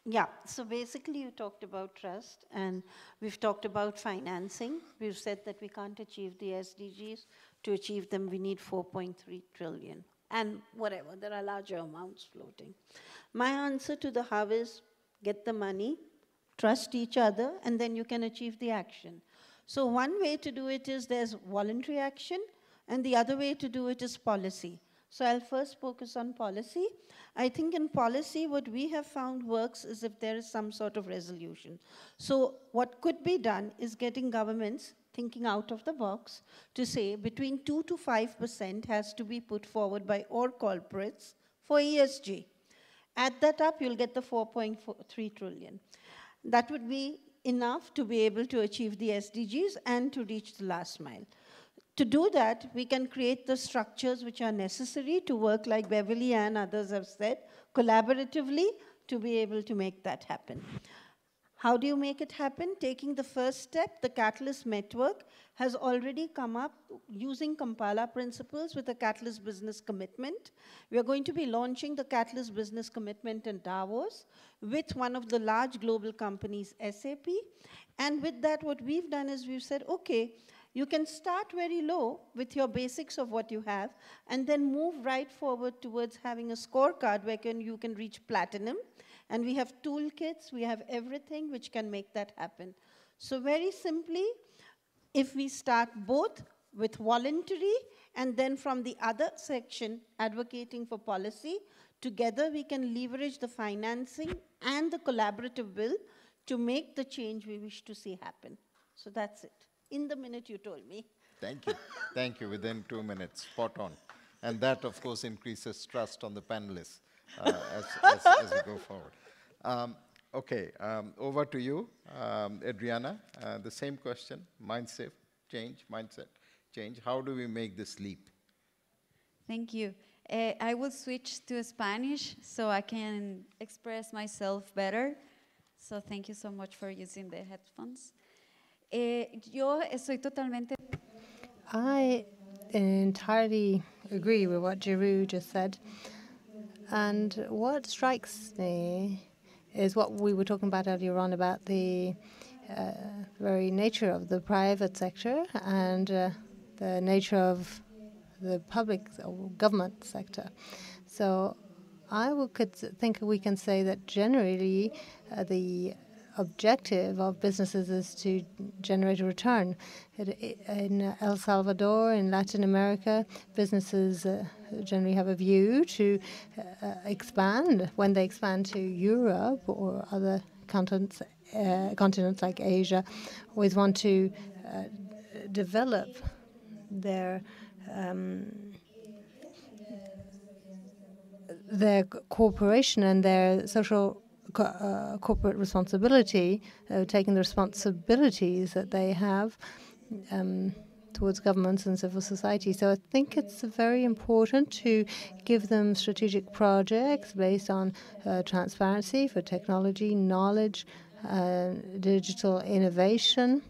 Yeah, so basically you talked about trust, and we've talked about financing. We've said that we can't achieve the SDGs. To achieve them, we need 4.3 trillion. And whatever, there are larger amounts floating. My answer to the how is get the money, trust each other, and then you can achieve the action. So one way to do it is there's voluntary action, and the other way to do it is policy. So I'll first focus on policy. I think in policy, what we have found works is if there is some sort of resolution. So what could be done is getting governments thinking out of the box to say between 2 to 5% has to be put forward by all corporates for ESG. Add that up, you'll get the 4.3 trillion. That would be enough to be able to achieve the SDGs and to reach the last mile. To do that, we can create the structures which are necessary to work, like Beverly and others have said, collaboratively to be able to make that happen. How do you make it happen? Taking the first step, the Catalyst Network has already come up using Kampala principles with a Catalyst Business Commitment. We are going to be launching the Catalyst Business Commitment in Davos with one of the large global companies, SAP. And with that, what we've done is we've said, okay, you can start very low with your basics of what you have and then move right forward towards having a scorecard where you can reach platinum. And we have toolkits, we have everything which can make that happen. So very simply, if we start both with voluntary And then from the other section, advocating for policy, together we can leverage the financing and the collaborative will to make the change we wish to see happen. So that's it. In the minute you told me. Thank you. Thank you. Within 2 minutes, spot on. And that, of course, increases trust on the panelists as we go forward. Okay, over to you, Adriana. The same question, mindset change. How do we make this leap? Thank you. I will switch to Spanish so I can express myself better. So thank you so much for using the headphones. Yo estoy totalmente... I entirely agree with what Giroux just said. And what strikes me is what we were talking about earlier on about the very nature of the private sector and the nature of the public or government sector. So could think we can say that generally the objective of businesses is to generate a return. In El Salvador, in Latin America, businesses generally have a view to expand. When they expand to Europe or other continents like Asia, always want to develop their cooperation and their social corporate responsibility, taking the responsibilities that they have towards governments and civil society. So I think it's very important to give them strategic projects based on transparency for technology, knowledge, digital innovation.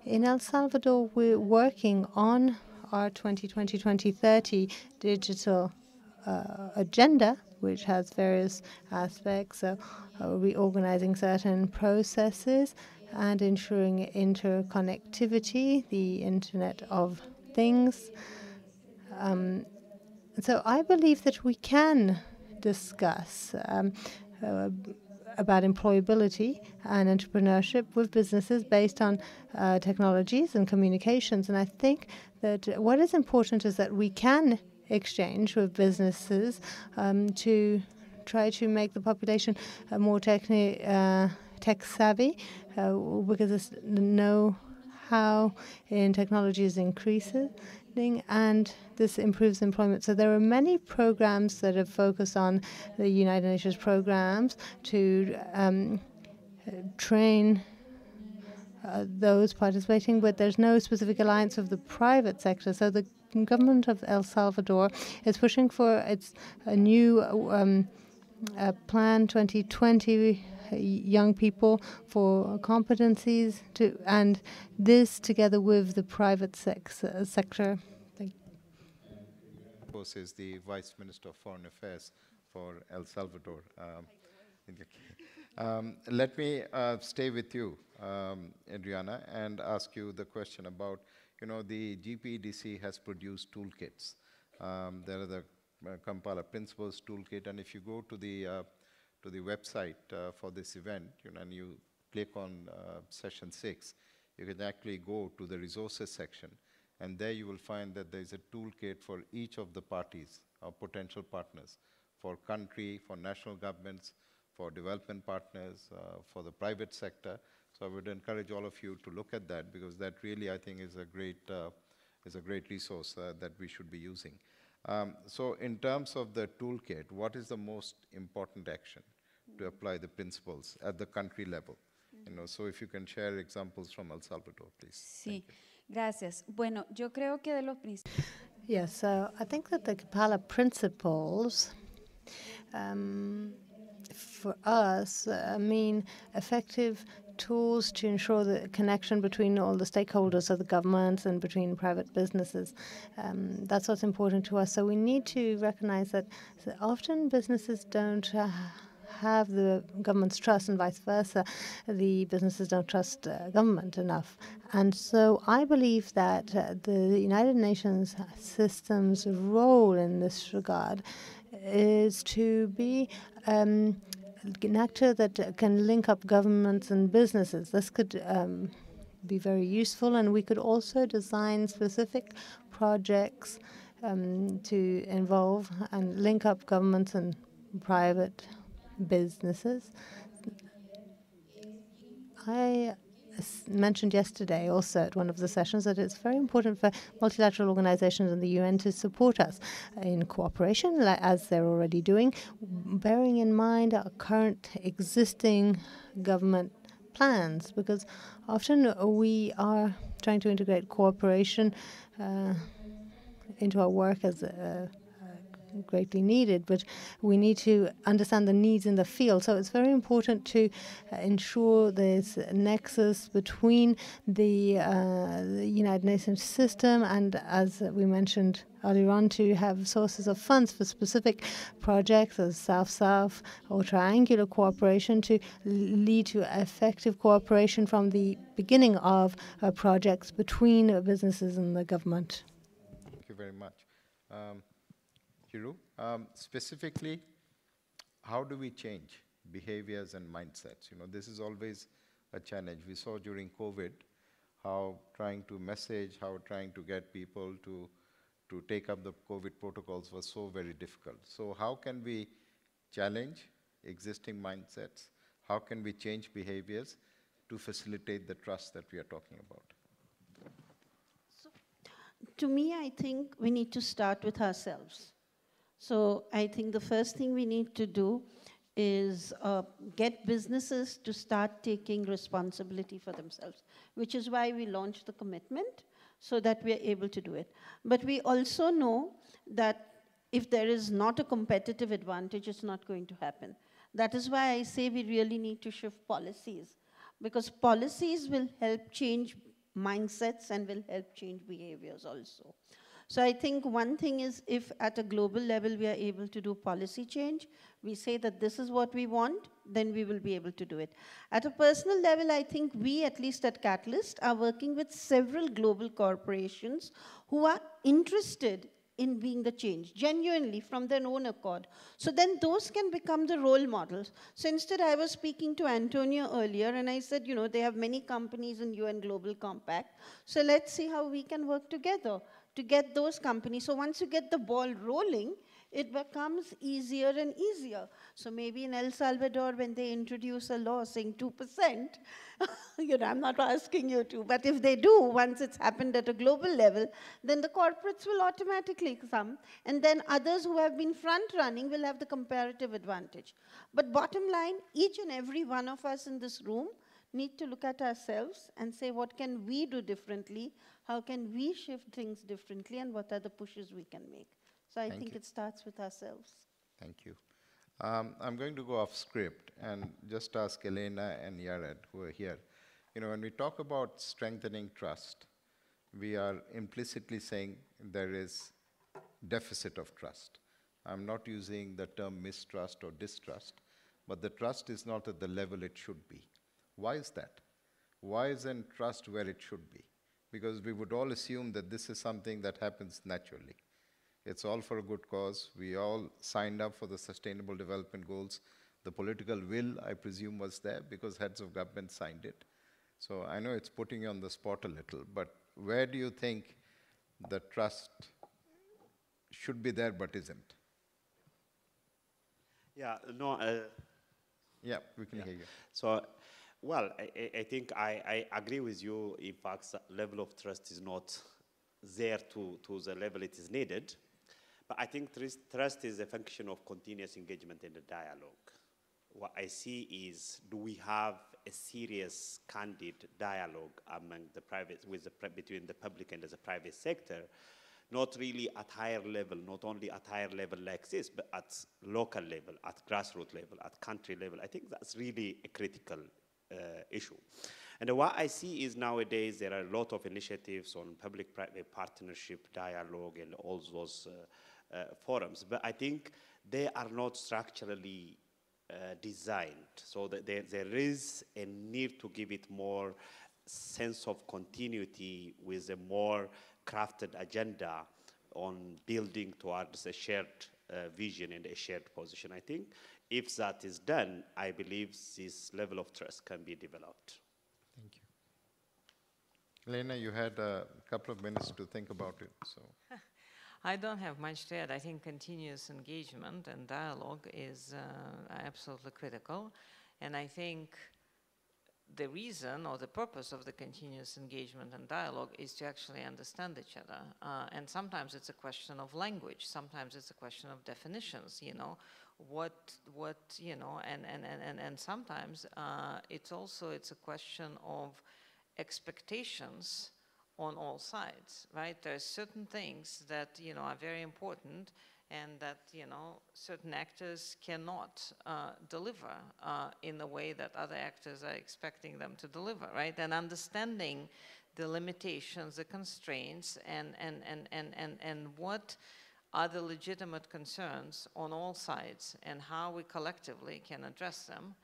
In El Salvador, we're working on our 2020-2030 digital agenda, which has various aspects of reorganizing certain processes and ensuring interconnectivity, the Internet of Things. So I believe that we can discuss about employability and entrepreneurship with businesses based on technologies and communications. And I think that what is important is that we can exchange with businesses to try to make the population more tech savvy, because the know-how in technology is increasing, and this improves employment. So there are many programs that are focused on the United Nations programs to train those participating, but there's no specific alliance of the private sector. So the government of El Salvador is pushing for its new Plan 2020, young people for competencies, and this together with the private sector. Thank you. Of course, is the Vice Minister of Foreign Affairs for El Salvador. Let me stay with you, Adriana, and ask you the question about, the GPEDC has produced toolkits. There are the Kampala Principles Toolkit, and if you go to the website for this event, and you click on session 6, you can actually go to the resources section, and there you will find that there is a toolkit for each of the parties, or potential partners, for country, for national governments, for development partners, for the private sector. So I would encourage all of you to look at that, because that really, I think, is a great resource that we should be using. So in terms of the toolkit, what is the most important action to apply the principles at the country level? So if you can share examples from El Salvador, please. Sí, gracias. Bueno, yo creo que de los principios. Yes, so I think that the Kampala Principles for us mean effective tools to ensure the connection between all the stakeholders of the governments and between private businesses. That's what's important to us. So we need to recognize that often businesses don't have the government's trust, and vice versa. The businesses don't trust government enough. And so I believe that the United Nations system's role in this regard is to be an actor that can link up governments and businesses. This could be very useful, and we could also design specific projects to involve and link up governments and private businesses. I mentioned yesterday also at one of the sessions that it's very important for multilateral organizations and the UN to support us in cooperation, as they're already doing, bearing in mind our current existing government plans, because often we are trying to integrate cooperation into our work as greatly needed, but we need to understand the needs in the field. So it's very important to ensure there's a nexus between the United Nations system and, as we mentioned earlier on, to have sources of funds for specific projects as South-South or triangular cooperation to lead to effective cooperation from the beginning of projects between businesses and the government. Thank you very much. Hiru, specifically, how do we change behaviors and mindsets? You know, this is always a challenge. We saw during COVID how trying to message, how trying to get people to take up the COVID protocols was so very difficult. So how can we challenge existing mindsets? How can we change behaviors to facilitate the trust that we are talking about? So, to me, I think we need to start with ourselves. So I think the first thing we need to do is get businesses to start taking responsibility for themselves, which is why we launched the commitment, so that we are able to do it. But we also know that if there is not a competitive advantage, it's not going to happen. That is why I say we really need to shift policies, because policies will help change mindsets and will help change behaviors also. So I think one thing is, if at a global level we are able to do policy change, we say that this is what we want, then we will be able to do it. At a personal level, I think we, at least at Catalyst, are working with several global corporations who are interested in being the change, genuinely, from their own accord. So then those can become the role models. So instead, I was speaking to Antonio earlier, and I said, you know, they have many companies in UN Global Compact, so let's see how we can work together to get those companies. So once you get the ball rolling, it becomes easier and easier. So maybe in El Salvador, when they introduce a law saying 2%, you know, I'm not asking you to, but if they do, once it's happened at a global level, then the corporates will automatically come, and then others who have been front-running will have the comparative advantage. But bottom line, each and every one of us in this room need to look at ourselves and say, what can we do differently? How can we shift things differently? And what are the pushes we can make? So I think it starts with ourselves. Thank you. I'm going to go off script and just ask Elena and Yared, who are here. You know, when we talk about strengthening trust, we are implicitly saying there is deficit of trust. I'm not using the term mistrust or distrust, but the trust is not at the level it should be. Why is that? Why isn't trust where it should be? Because we would all assume that this is something that happens naturally. It's all for a good cause. We all signed up for the Sustainable Development Goals. The political will, I presume, was there because heads of government signed it. So I know it's putting you on the spot a little, but where do you think the trust should be there but isn't? Yeah, no. Yeah, we can hear you. So, well, I think I agree with you. In fact, the level of trust is not there to the level it is needed. But I think trust is a function of continuous engagement in the dialogue. What I see is, do we have a serious, candid dialogue among the private, between the public and the private sector? Not really at higher level, not only at higher level like this, but at local level, at grassroots level, at country level. I think that's really a critical issue. And what I see is nowadays there are a lot of initiatives on public-private partnership, dialogue, and all those forums. But I think they are not structurally designed. So that there is a need to give it more sense of continuity with a more crafted agenda on building towards a shared vision and a shared position. I think if that is done, I believe this level of trust can be developed. Thank you. Elena, you had a couple of minutes to think about it. So, I don't have much to add. I think continuous engagement and dialogue is absolutely critical. And I think the reason or the purpose of the continuous engagement and dialogue is to actually understand each other. And sometimes it's a question of language. Sometimes it's a question of definitions, you know, you know, and sometimes it's a question of expectations on all sides, right? There are certain things that, you know, are very important and that, you know, certain actors cannot deliver in the way that other actors are expecting them to deliver, right? And understanding the limitations, the constraints, and what are the legitimate concerns on all sides and how we collectively can address them,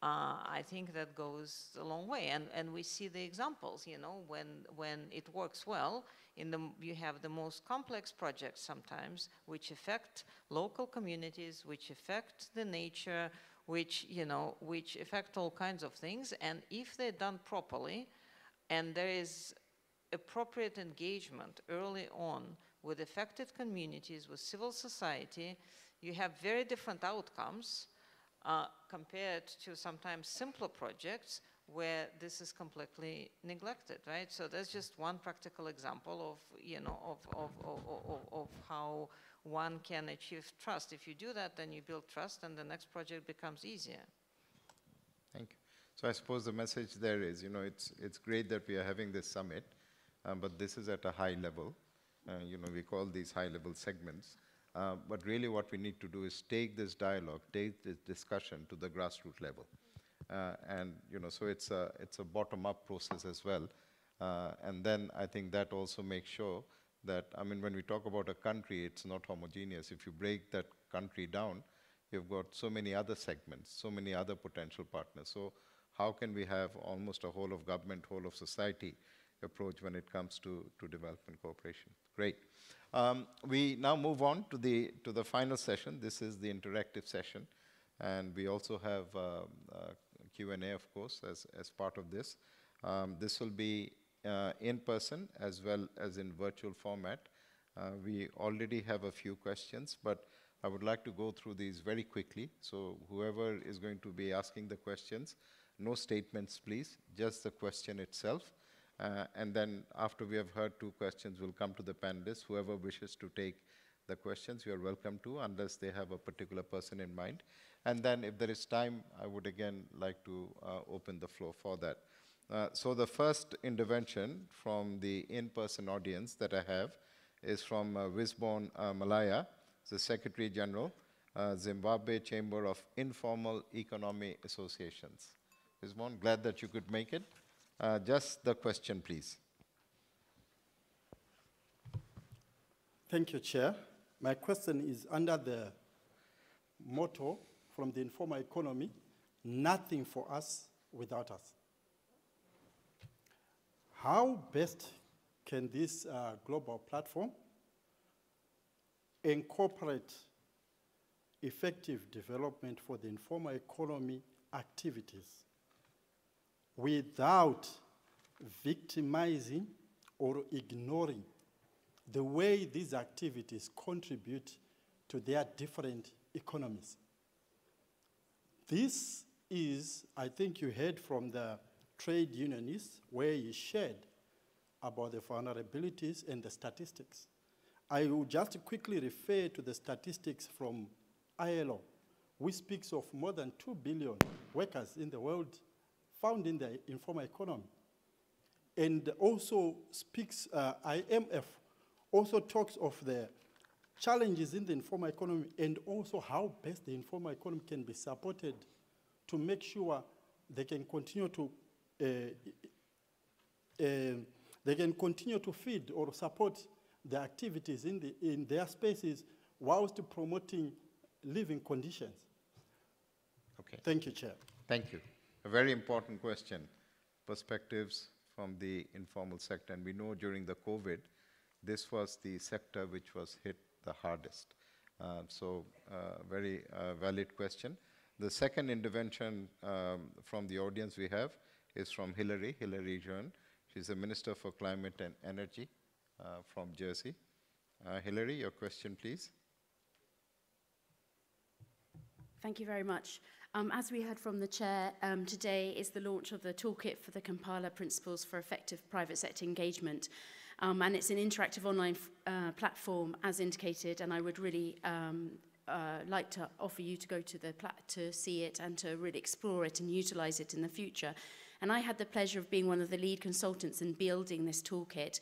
I think that goes a long way. And we see the examples, you know, when it works well, you have the most complex projects sometimes, which affect local communities, which affect the nature, which affect all kinds of things. And if they're done properly, and there is appropriate engagement early on with affected communities, with civil society, you have very different outcomes compared to sometimes simpler projects where this is completely neglected, right? So that's just one practical example of, you know, of how one can achieve trust. If you do that, then you build trust and the next project becomes easier. Thank you. So I suppose the message there is, you know, it's great that we are having this summit, but this is at a high level. You know, we call these high-level segments. But really what we need to do is take this dialogue, take this discussion to the grassroots level. And, you know, so it's a bottom-up process as well. And then I think that also makes sure that, I mean, when we talk about a country, it's not homogeneous. If you break that country down, you've got so many other segments, so many other potential partners. So how can we have almost a whole of government, whole of society approach when it comes to development cooperation? Great. We now move on to the final session. This is the interactive session. And we also have Q&A, of course, as part of this. This will be in person as well as in virtual format. We already have a few questions, but I would like to go through these very quickly. So whoever is going to be asking the questions, no statements, please, just the question itself. And then after we have heard two questions, we'll come to the panelists. Whoever wishes to take the questions, you are welcome to, unless they have a particular person in mind. And then if there is time, I would again like to open the floor for that. So the first intervention from the in-person audience that I have is from Wisborne Malaya, the Secretary General, Zimbabwe Chamber of Informal Economy Associations. Wisborne, glad that you could make it. Just the question, please. Thank you, Chair. My question is under the motto from the informal economy, nothing for us without us. How best can this global platform incorporate effective development for the informal economy activities without victimizing or ignoring the way these activities contribute to their different economies? This is, I think you heard from the trade unionists where he shared about the vulnerabilities and the statistics. I will just quickly refer to the statistics from ILO, which speaks of more than 2 billion workers in the world found in the informal economy. And also speaks, IMF also talks of the challenges in the informal economy and also how best the informal economy can be supported to make sure they can continue to feed or support the activities in their spaces whilst promoting living conditions. Okay. Thank you, Chair. Thank you. A very important question, perspectives from the informal sector. And we know during the COVID, this was the sector which was hit the hardest. So very valid question. The second intervention from the audience we have is from Hilary Jeune. She's the Minister for Climate and Energy from Jersey. Hilary, your question, please. Thank you very much. As we heard from the Chair, today is the launch of the Toolkit for the Kampala Principles for Effective Private Sector Engagement. And it's an interactive online platform, as indicated, and I would really like to offer you to go to to see it and to really explore it and utilize it in the future. And I had the pleasure of being one of the lead consultants in building this toolkit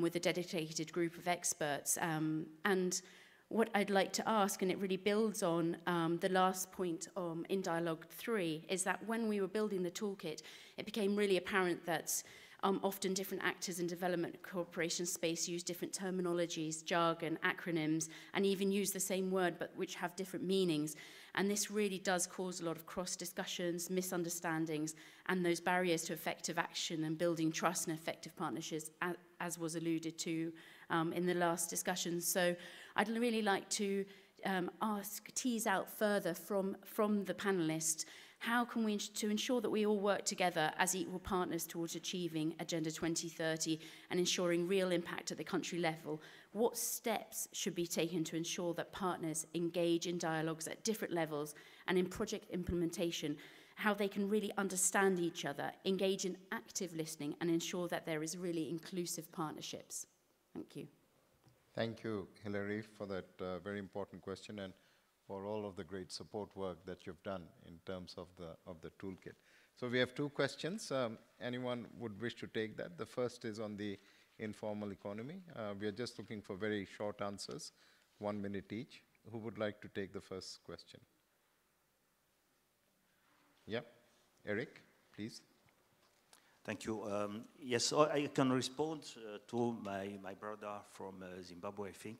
with a dedicated group of experts. And what I'd like to ask, and it really builds on the last point in Dialogue 3, is that when we were building the toolkit, it became really apparent that often different actors in development cooperation space use different terminologies, jargon, acronyms, and even use the same word but which have different meanings. And this really does cause a lot of cross-discussions, misunderstandings, and those barriers to effective action and building trust and effective partnerships, as was alluded to in the last discussion. So I'd really like to tease out further from the panelists, how can we to ensure that we all work together as equal partners towards achieving Agenda 2030 and ensuring real impact at the country level? What steps should be taken to ensure that partners engage in dialogues at different levels and in project implementation, how they can really understand each other, engage in active listening, and ensure that there is really inclusive partnerships? Thank you. Thank you, Hilary, for that very important question, and for all of the great support work that you've done in terms of the toolkit. So we have two questions. Anyone would wish to take that? The first is on the informal economy. We are just looking for very short answers, 1 minute each. Who would like to take the first question? Yeah, Eric, please. Thank you. Yes, I can respond to my brother from Zimbabwe, I think.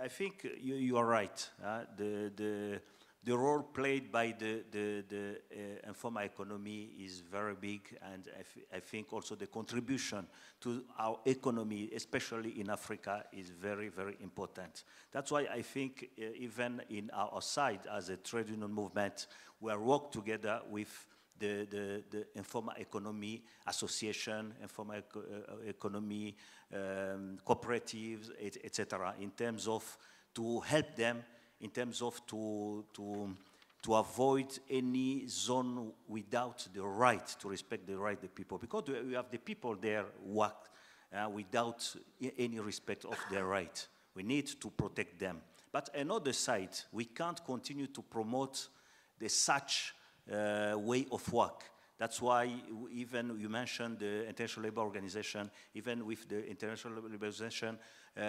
I think you are right. The role played by the informal economy is very big, and I think also the contribution to our economy, especially in Africa, is very, very important. That's why I think even in our side as a trade union movement, we are working together with the informal economy association, informal economy cooperatives, etc., in terms of to help them, in terms of to avoid any zone without the right, to respect the right of the people. Because we have the people there work without any respect of their right. We need to protect them. But another side, we can't continue to promote the such way of work. That's why even you mentioned the International Labour Organization, even with the International Labour Organization,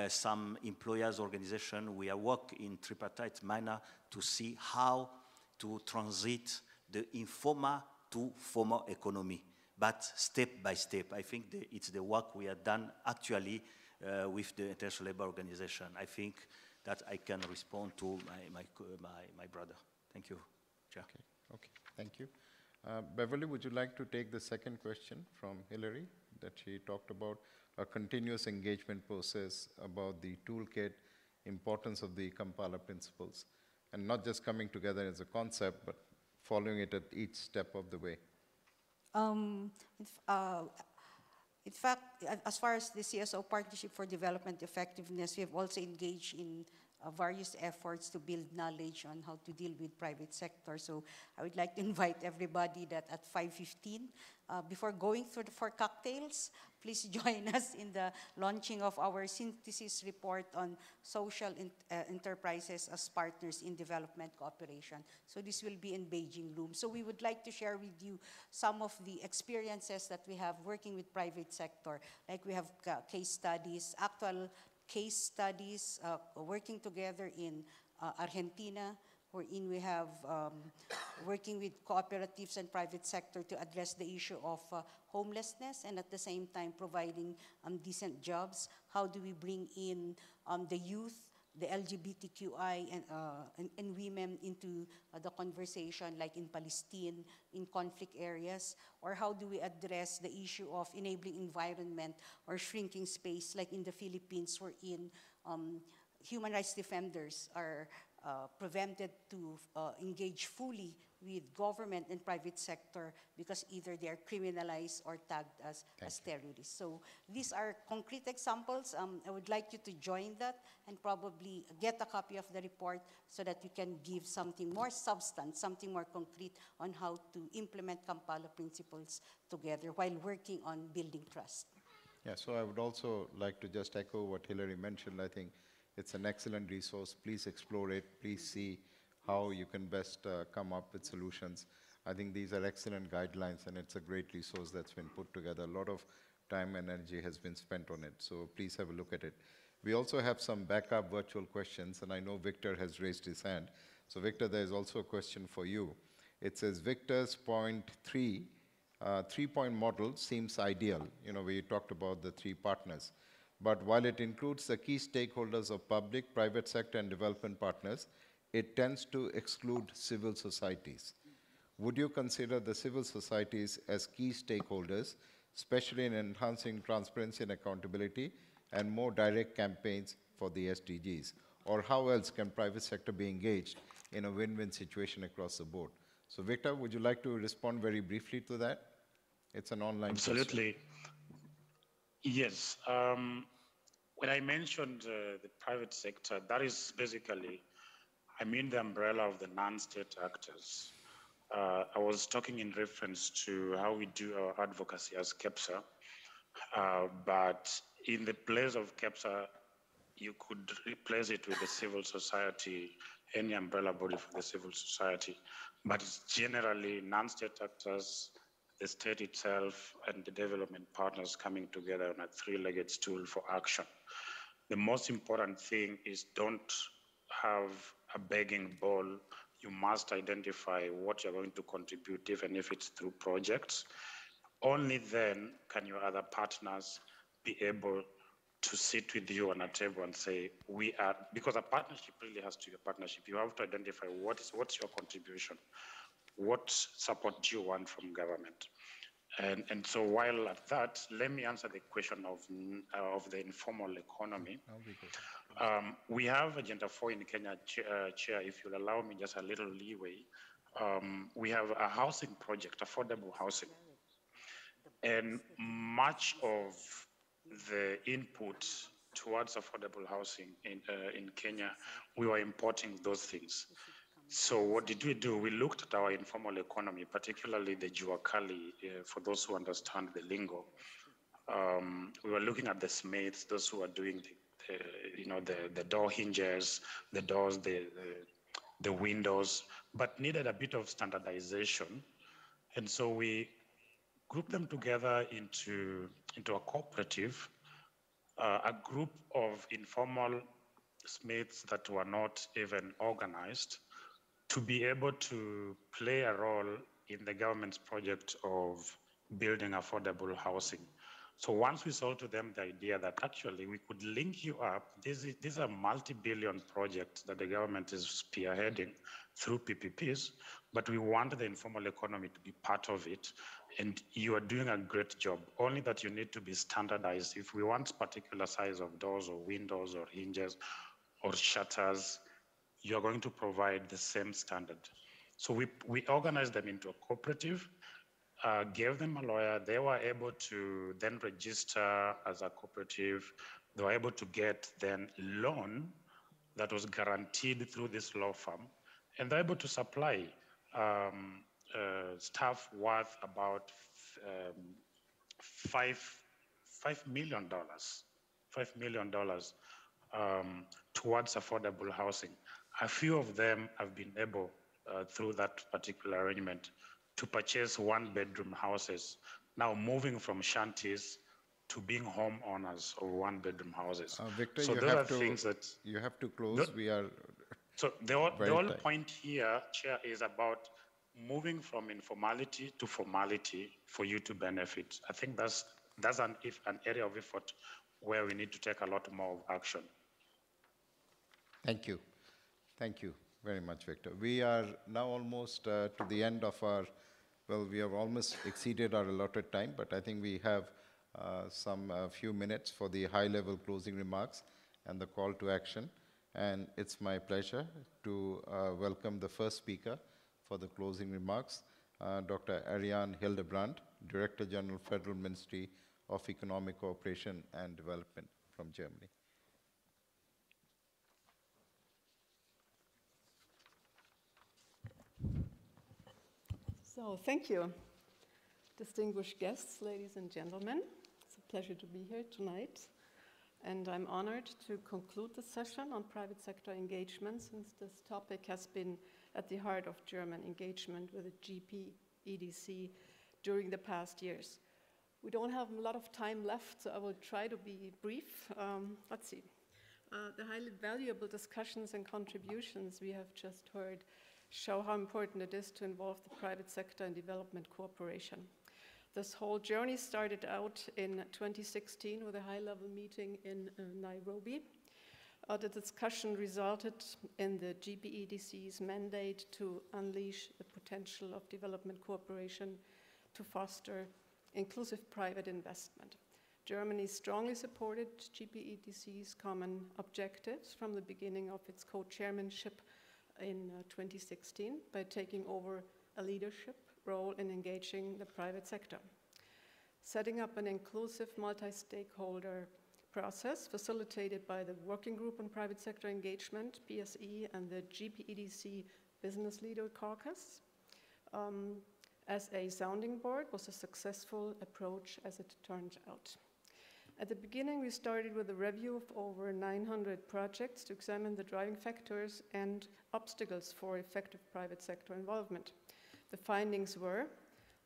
some employers' organization, we are working in tripartite manner to see how to transit the informal to formal economy, but step by step. I think it's the work we have done actually with the International Labour Organization. I think that I can respond to my brother. Thank you, Chair. Okay, thank you. Beverly, would you like to take the second question from Hilary that she talked about, a continuous engagement process, about the toolkit, importance of the Kampala principles, and not just coming together as a concept, but following it at each step of the way? In fact, as far as the CSO Partnership for Development Effectiveness, we have also engaged in various efforts to build knowledge on how to deal with private sector. So I would like to invite everybody that at 5:15, before going for cocktails, please join us in the launching of our synthesis report on social enterprises as partners in development cooperation. So this will be in Beijing Room. So we would like to share with you some of the experiences that we have working with private sector. Like we have case studies, actual case studies working together in Argentina, wherein we have working with cooperatives and private sector to address the issue of homelessness and at the same time providing decent jobs. How do we bring in the youth, the LGBTQI and women into the conversation, like in Palestine, in conflict areas? Or how do we address the issue of enabling environment or shrinking space, like in the Philippines, wherein human rights defenders are prevented to engage fully with government and private sector because either they are criminalized or tagged as terrorists. So these are concrete examples. I would like you to join that and probably get a copy of the report so that you can give something more substance, something more concrete on how to implement Kampala principles together while working on building trust. Yeah, so I would also like to just echo what Hillary mentioned. I think it's an excellent resource. Please explore it. Please see how you can best come up with solutions. I think these are excellent guidelines, and it's a great resource that's been put together. A lot of time and energy has been spent on it, so please have a look at it. We also have some backup virtual questions, and I know Victor has raised his hand. So Victor, there's also a question for you. It says, Victor's point 3, three-point model seems ideal. You know, we talked about the 3 partners. But while it includes the key stakeholders of public, private sector, and development partners, it tends to exclude civil societies. Would you consider the civil societies as key stakeholders, especially in enhancing transparency and accountability, and more direct campaigns for the SDGs? Or how else can private sector be engaged in a win-win situation across the board? So Victor, would you like to respond very briefly to that? It's an online Absolutely. question. Yes. When I mentioned the private sector, that is basically, I mean the umbrella of the non-state actors. I was talking in reference to how we do our advocacy as KEPSA, but in the place of KEPSA, you could replace it with the civil society, any umbrella body for the civil society, but it's generally non-state actors, the state itself, and the development partners coming together on a 3-legged stool for action. The most important thing is don't have a begging bowl. You must identify what you're going to contribute, even if it's through projects. Only then can your other partners be able to sit with you on a table and say, we are, because a partnership really has to be a partnership. You have to identify what's your contribution, what support do you want from government. And so while at that, let me answer the question of the informal economy. We have Agenda 4 in Kenya, Chair, if you'll allow me just a little leeway. We have a housing project, affordable housing. And much of the input towards affordable housing in Kenya, we were importing those things. So what did we do? We looked at our informal economy, particularly the Juakali, for those who understand the lingo. We were looking at the smiths, those who are doing the door hinges, the doors, the windows, but needed a bit of standardization. And so we grouped them together into a cooperative, a group of informal smiths that were not even organized, to be able to play a role in the government's project of building affordable housing. So once we sold to them the idea that actually we could link you up, these are multi-billion projects that the government is spearheading through PPPs, but we want the informal economy to be part of it, and you are doing a great job, only that you need to be standardized. If we want particular size of doors or windows or hinges or shutters, you're going to provide the same standard. So we organized them into a cooperative, gave them a lawyer. They were able to then register as a cooperative. They were able to get then loan that was guaranteed through this law firm. And they're able to supply staff worth about $5 million towards affordable housing. A few of them have been able, through that particular arrangement, to purchase 1-bedroom houses, now moving from shanties to being homeowners of 1-bedroom houses. Victor, so you have to close. We are so the whole point here, Chair, is about moving from informality to formality for you to benefit. I think that's an area of effort where we need to take a lot more of action. Thank you. Thank you very much, Victor. We are now almost to the end of our, well, we have almost exceeded our allotted time, but I think we have some few minutes for the high-level closing remarks and the call to action. And it's my pleasure to welcome the first speaker for the closing remarks, Dr. Ariane Hildebrand, Director General, Federal Ministry of Economic Cooperation and Development from Germany. So, thank you, distinguished guests, ladies and gentlemen. It's a pleasure to be here tonight. And I'm honored to conclude the session on private sector engagement, since this topic has been at the heart of German engagement with the GPEDC during the past years. We don't have a lot of time left, so I will try to be brief. Let's see. The highly valuable discussions and contributions we have just heard show how important it is to involve the private sector in development cooperation. This whole journey started out in 2016 with a high-level meeting in Nairobi. The discussion resulted in the GPEDC's mandate to unleash the potential of development cooperation to foster inclusive private investment. Germany strongly supported GPEDC's common objectives from the beginning of its co-chairmanship in 2016 by taking over a leadership role in engaging the private sector. Setting up an inclusive multi-stakeholder process facilitated by the Working Group on Private Sector Engagement, PSE, and the GPEDC Business Leader Caucus as a sounding board was a successful approach, as it turned out. At the beginning, we started with a review of over 900 projects to examine the driving factors and obstacles for effective private sector involvement. The findings were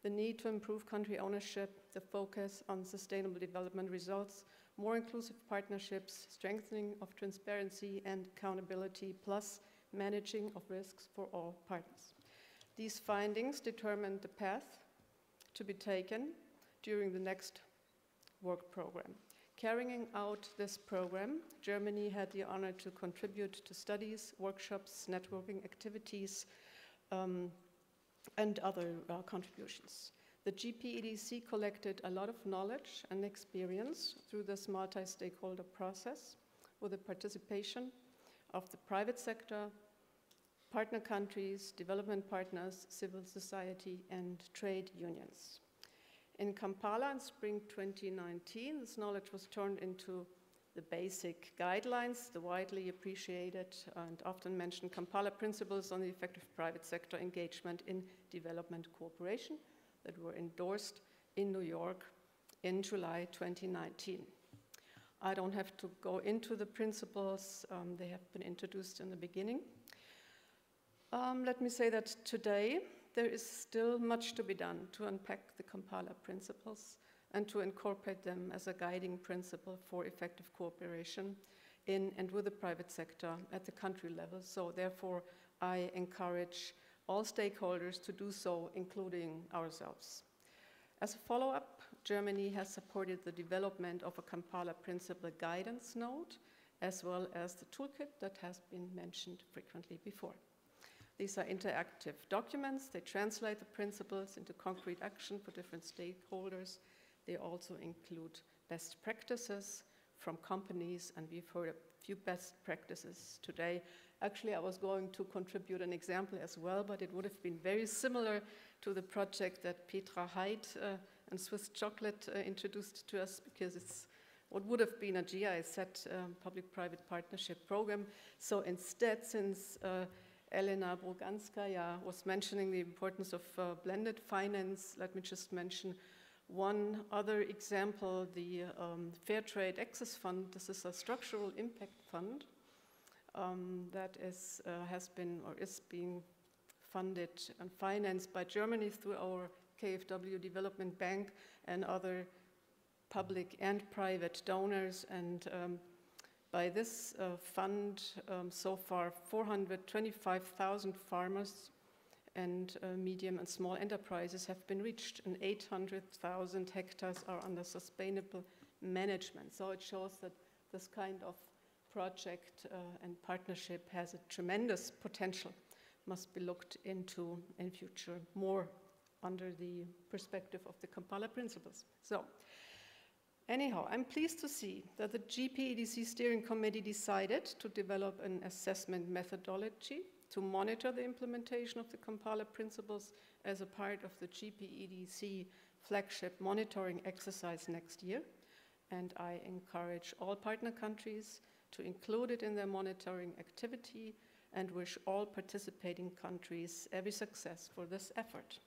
the need to improve country ownership, the focus on sustainable development results, more inclusive partnerships, strengthening of transparency and accountability, plus managing of risks for all partners. These findings determined the path to be taken during the next work program. Carrying out this program, Germany had the honor to contribute to studies, workshops, networking activities, and other contributions. The GPEDC collected a lot of knowledge and experience through this multi-stakeholder process with the participation of the private sector, partner countries, development partners, civil society, and trade unions. In Kampala in spring 2019, this knowledge was turned into the basic guidelines, the widely appreciated and often mentioned Kampala principles on the effective private sector engagement in development cooperation that were endorsed in New York in July 2019. I don't have to go into the principles, they have been introduced in the beginning. Let me say that today there is still much to be done to unpack the Kampala principles and to incorporate them as a guiding principle for effective cooperation in and with the private sector at the country level. So therefore, I encourage all stakeholders to do so, including ourselves. As a follow-up, Germany has supported the development of a Kampala principle guidance note, as well as the toolkit that has been mentioned frequently before. These are interactive documents. They translate the principles into concrete action for different stakeholders. They also include best practices from companies, and we've heard a few best practices today. Actually, I was going to contribute an example as well, but it would have been very similar to the project that Petra Heid and Swiss Chocolate introduced to us, because it's what would have been a GIZ public-private partnership program. So instead, since Elena Boganskaya was mentioning the importance of blended finance, let me just mention one other example, the Fair Trade Access Fund. This is a structural impact fund that has been or is being funded and financed by Germany through our KfW Development Bank and other public and private donors. And by this fund, so far 425,000 farmers and medium and small enterprises have been reached, and 800,000 hectares are under sustainable management. So it shows that this kind of project and partnership has a tremendous potential, must be looked into in future more under the perspective of the Kampala principles. So Anyhow, I'm pleased to see that the GPEDC Steering Committee decided to develop an assessment methodology to monitor the implementation of the Kampala principles as a part of the GPEDC flagship monitoring exercise next year. And I encourage all partner countries to include it in their monitoring activity and wish all participating countries every success for this effort.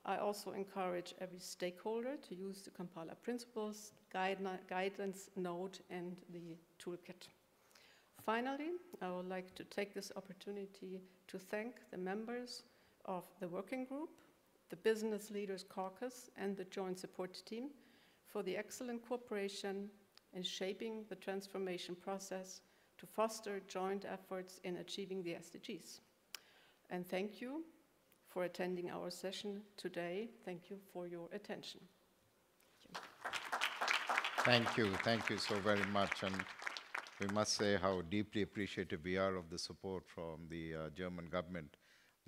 I also encourage every stakeholder to use the Kampala principles, guidance note, and the toolkit. Finally, I would like to take this opportunity to thank the members of the working group, the Business Leaders Caucus, and the Joint Support Team for the excellent cooperation in shaping the transformation process to foster joint efforts in achieving the SDGs. And thank you for attending our session today. Thank you for your attention. Thank you so very much. And we must say how deeply appreciative we are of the support from the German government,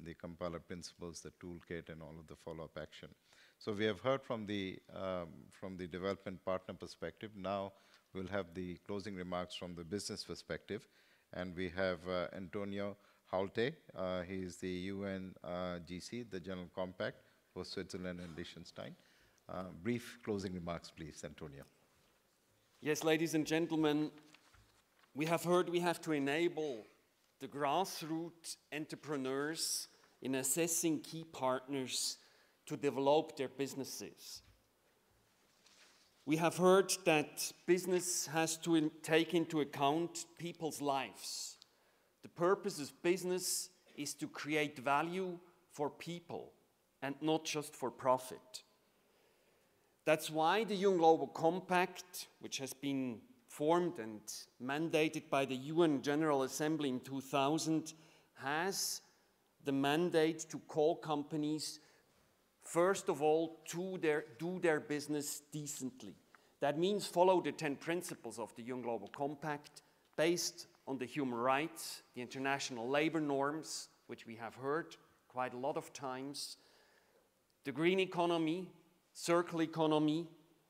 the Kampala principles, the toolkit, and all of the follow-up action. So we have heard from the development partner perspective. Now we'll have the closing remarks from the business perspective. And we have Antonio Halte. He is the UNGC, the General Compact for Switzerland and Liechtenstein. Brief closing remarks, please, Antonio. Yes, ladies and gentlemen, we have heard we have to enable the grassroots entrepreneurs in assessing key partners to develop their businesses. We have heard that business has to take into account people's lives. The purpose of business is to create value for people and not just for profit. That's why the UN Global Compact, which has been formed and mandated by the UN General Assembly in 2000, has the mandate to call companies, first of all, to do their business decently. That means follow the 10 principles of the UN Global Compact based on the human rights, the international labor norms, which we have heard quite a lot of times, the green economy, circular economy,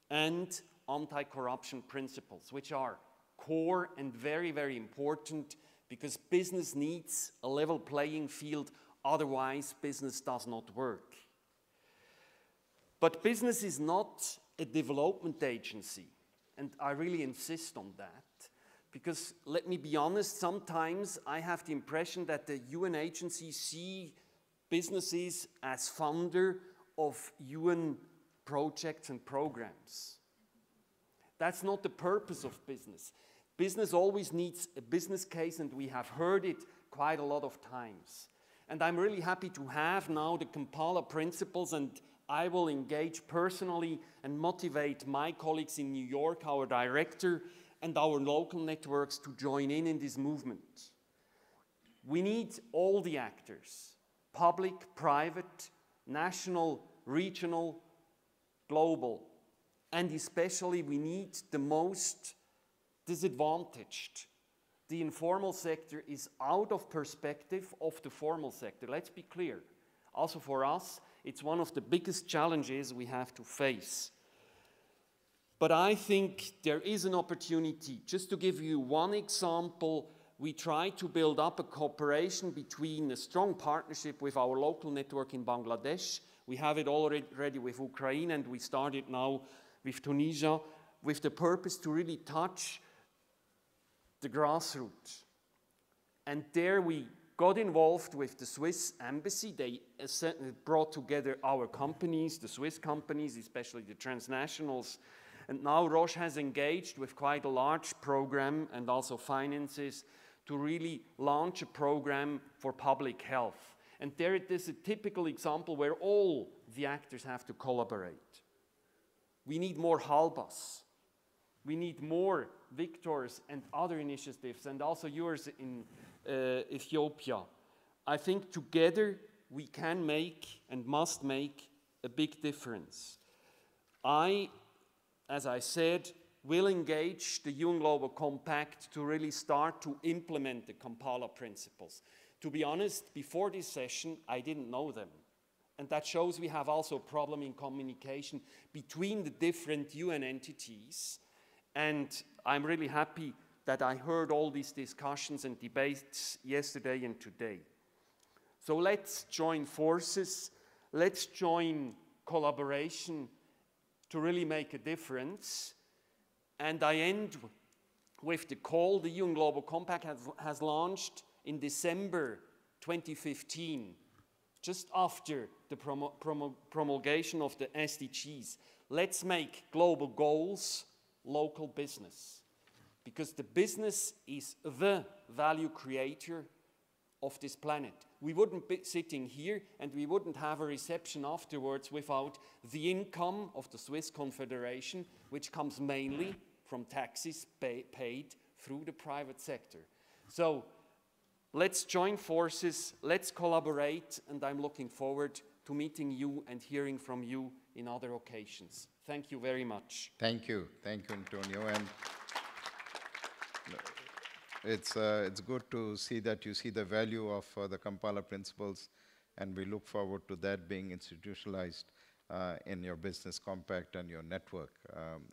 and anti-corruption principles, which are core and very, very important because business needs a level playing field, otherwise business does not work. But business is not a development agency, and I really insist on that. Because let me be honest, sometimes I have the impression that the UN agencies see businesses as funder of UN projects and programs. That's not the purpose of business. Business always needs a business case, and we have heard it quite a lot of times. And I'm really happy to have now the Kampala principles, and I will engage personally and motivate my colleagues in New York, our director, and our local networks to join in this movement. We need all the actors, public, private, national, regional, global, and especially we need the most disadvantaged. The informal sector is out of perspective of the formal sector. Let's be clear. Also for us, it's one of the biggest challenges we have to face. But I think there is an opportunity. Just to give you one example, we try to build up a cooperation between a strong partnership with our local network in Bangladesh. We have it already with Ukraine, and we started now with Tunisia, with the purpose to really touch the grassroots. And there we got involved with the Swiss embassy. They brought together our companies, the Swiss companies, especially the transnationals. And now Roche has engaged with quite a large program and also finances to really launch a program for public health. And there it is a typical example where all the actors have to collaborate. We need more Halbas. We need more Victors and other initiatives, and also yours in Ethiopia. I think together we can make and must make a big difference. I, as I said, will engage the UN Global Compact to really start to implement the Kampala principles. To be honest, before this session, I didn't know them. and that shows we have also a problem in communication between the different UN entities. And I'm really happy that I heard all these discussions and debates yesterday and today. So let's join forces, let's join collaboration to really make a difference. And I end with the call the UN Global Compact has launched in December 2015, just after the promulgation of the SDGs. Let's make global goals local business, because the business is the value creator of this planet. We wouldn't be sitting here and we wouldn't have a reception afterwards without the income of the Swiss Confederation, which comes mainly from taxes paid through the private sector. So let's join forces, let's collaborate, and I'm looking forward to meeting you and hearing from you in other occasions. Thank you very much. Thank you, Antonio. And it's good to see that you see the value of the Kampala principles, and we look forward to that being institutionalized in your business compact and your network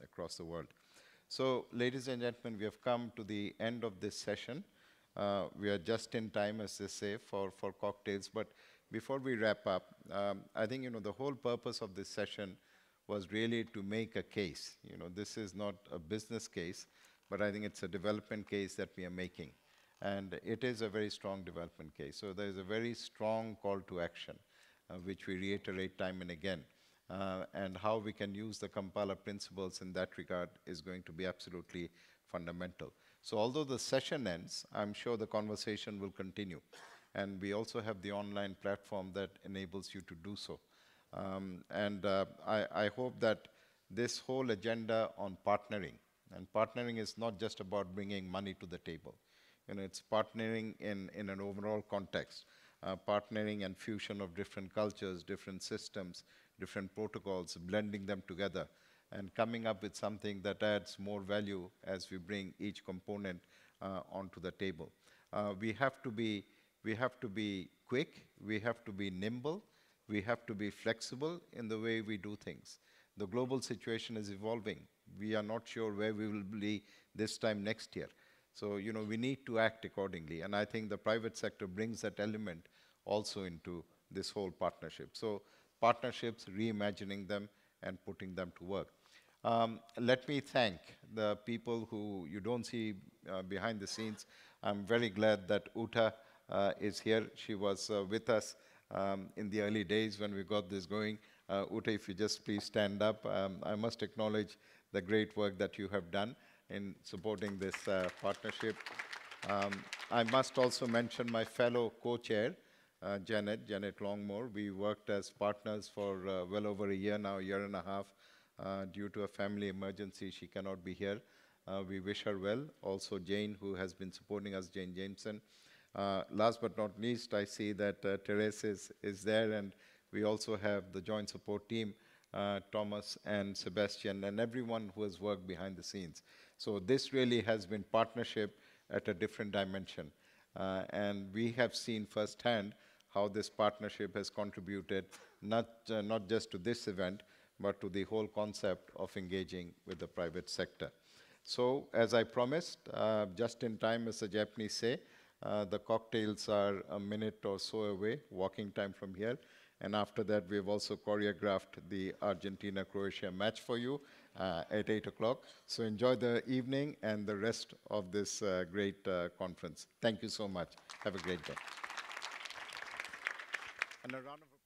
across the world. So, ladies and gentlemen, we have come to the end of this session. We are just in time, as they say, for cocktails. But before we wrap up, I think the whole purpose of this session was really to make a case. This is not a business case, but I think it's a development case that we are making. And it is a very strong development case. So there is a very strong call to action, which we reiterate time and again. And how we can use the Kampala principles in that regard is going to be absolutely fundamental. So although the session ends, I'm sure the conversation will continue. And we also have the online platform that enables you to do so. I hope that this whole agenda on partnering, and partnering is not just about bringing money to the table. It's partnering in an overall context, partnering and fusion of different cultures, different systems, different protocols, blending them together, and coming up with something that adds more value as we bring each component onto the table. We have to be quick, we have to be nimble, we have to be flexible in the way we do things. The global situation is evolving. We are not sure where we will be this time next year. So, we need to act accordingly. And I think the private sector brings that element also into this whole partnership. So, partnerships, reimagining them, and putting them to work. Let me thank the people who you don't see behind the scenes. I'm very glad that Uta is here. She was with us in the early days when we got this going. Uta, if you just please stand up. I must acknowledge the great work that you have done in supporting this partnership. I must also mention my fellow co-chair, Janet Longmore. We worked as partners for well over a year now, a year and a half. Due to a family emergency, she cannot be here. We wish her well. Also Jane, who has been supporting us, Jane Jameson. Last but not least, I see that Therese is there, and we also have the joint support team, Thomas and Sebastian, and everyone who has worked behind the scenes. So this really has been partnership at a different dimension. And we have seen firsthand how this partnership has contributed not just to this event, but to the whole concept of engaging with the private sector. So, as I promised, just in time, as the Japanese say, the cocktails are a minute or so away, walking time from here. And after that, we've also choreographed the Argentina-Croatia match for you at 8 o'clock. So enjoy the evening and the rest of this great conference. Thank you so much. Have a great day. And a round of applause.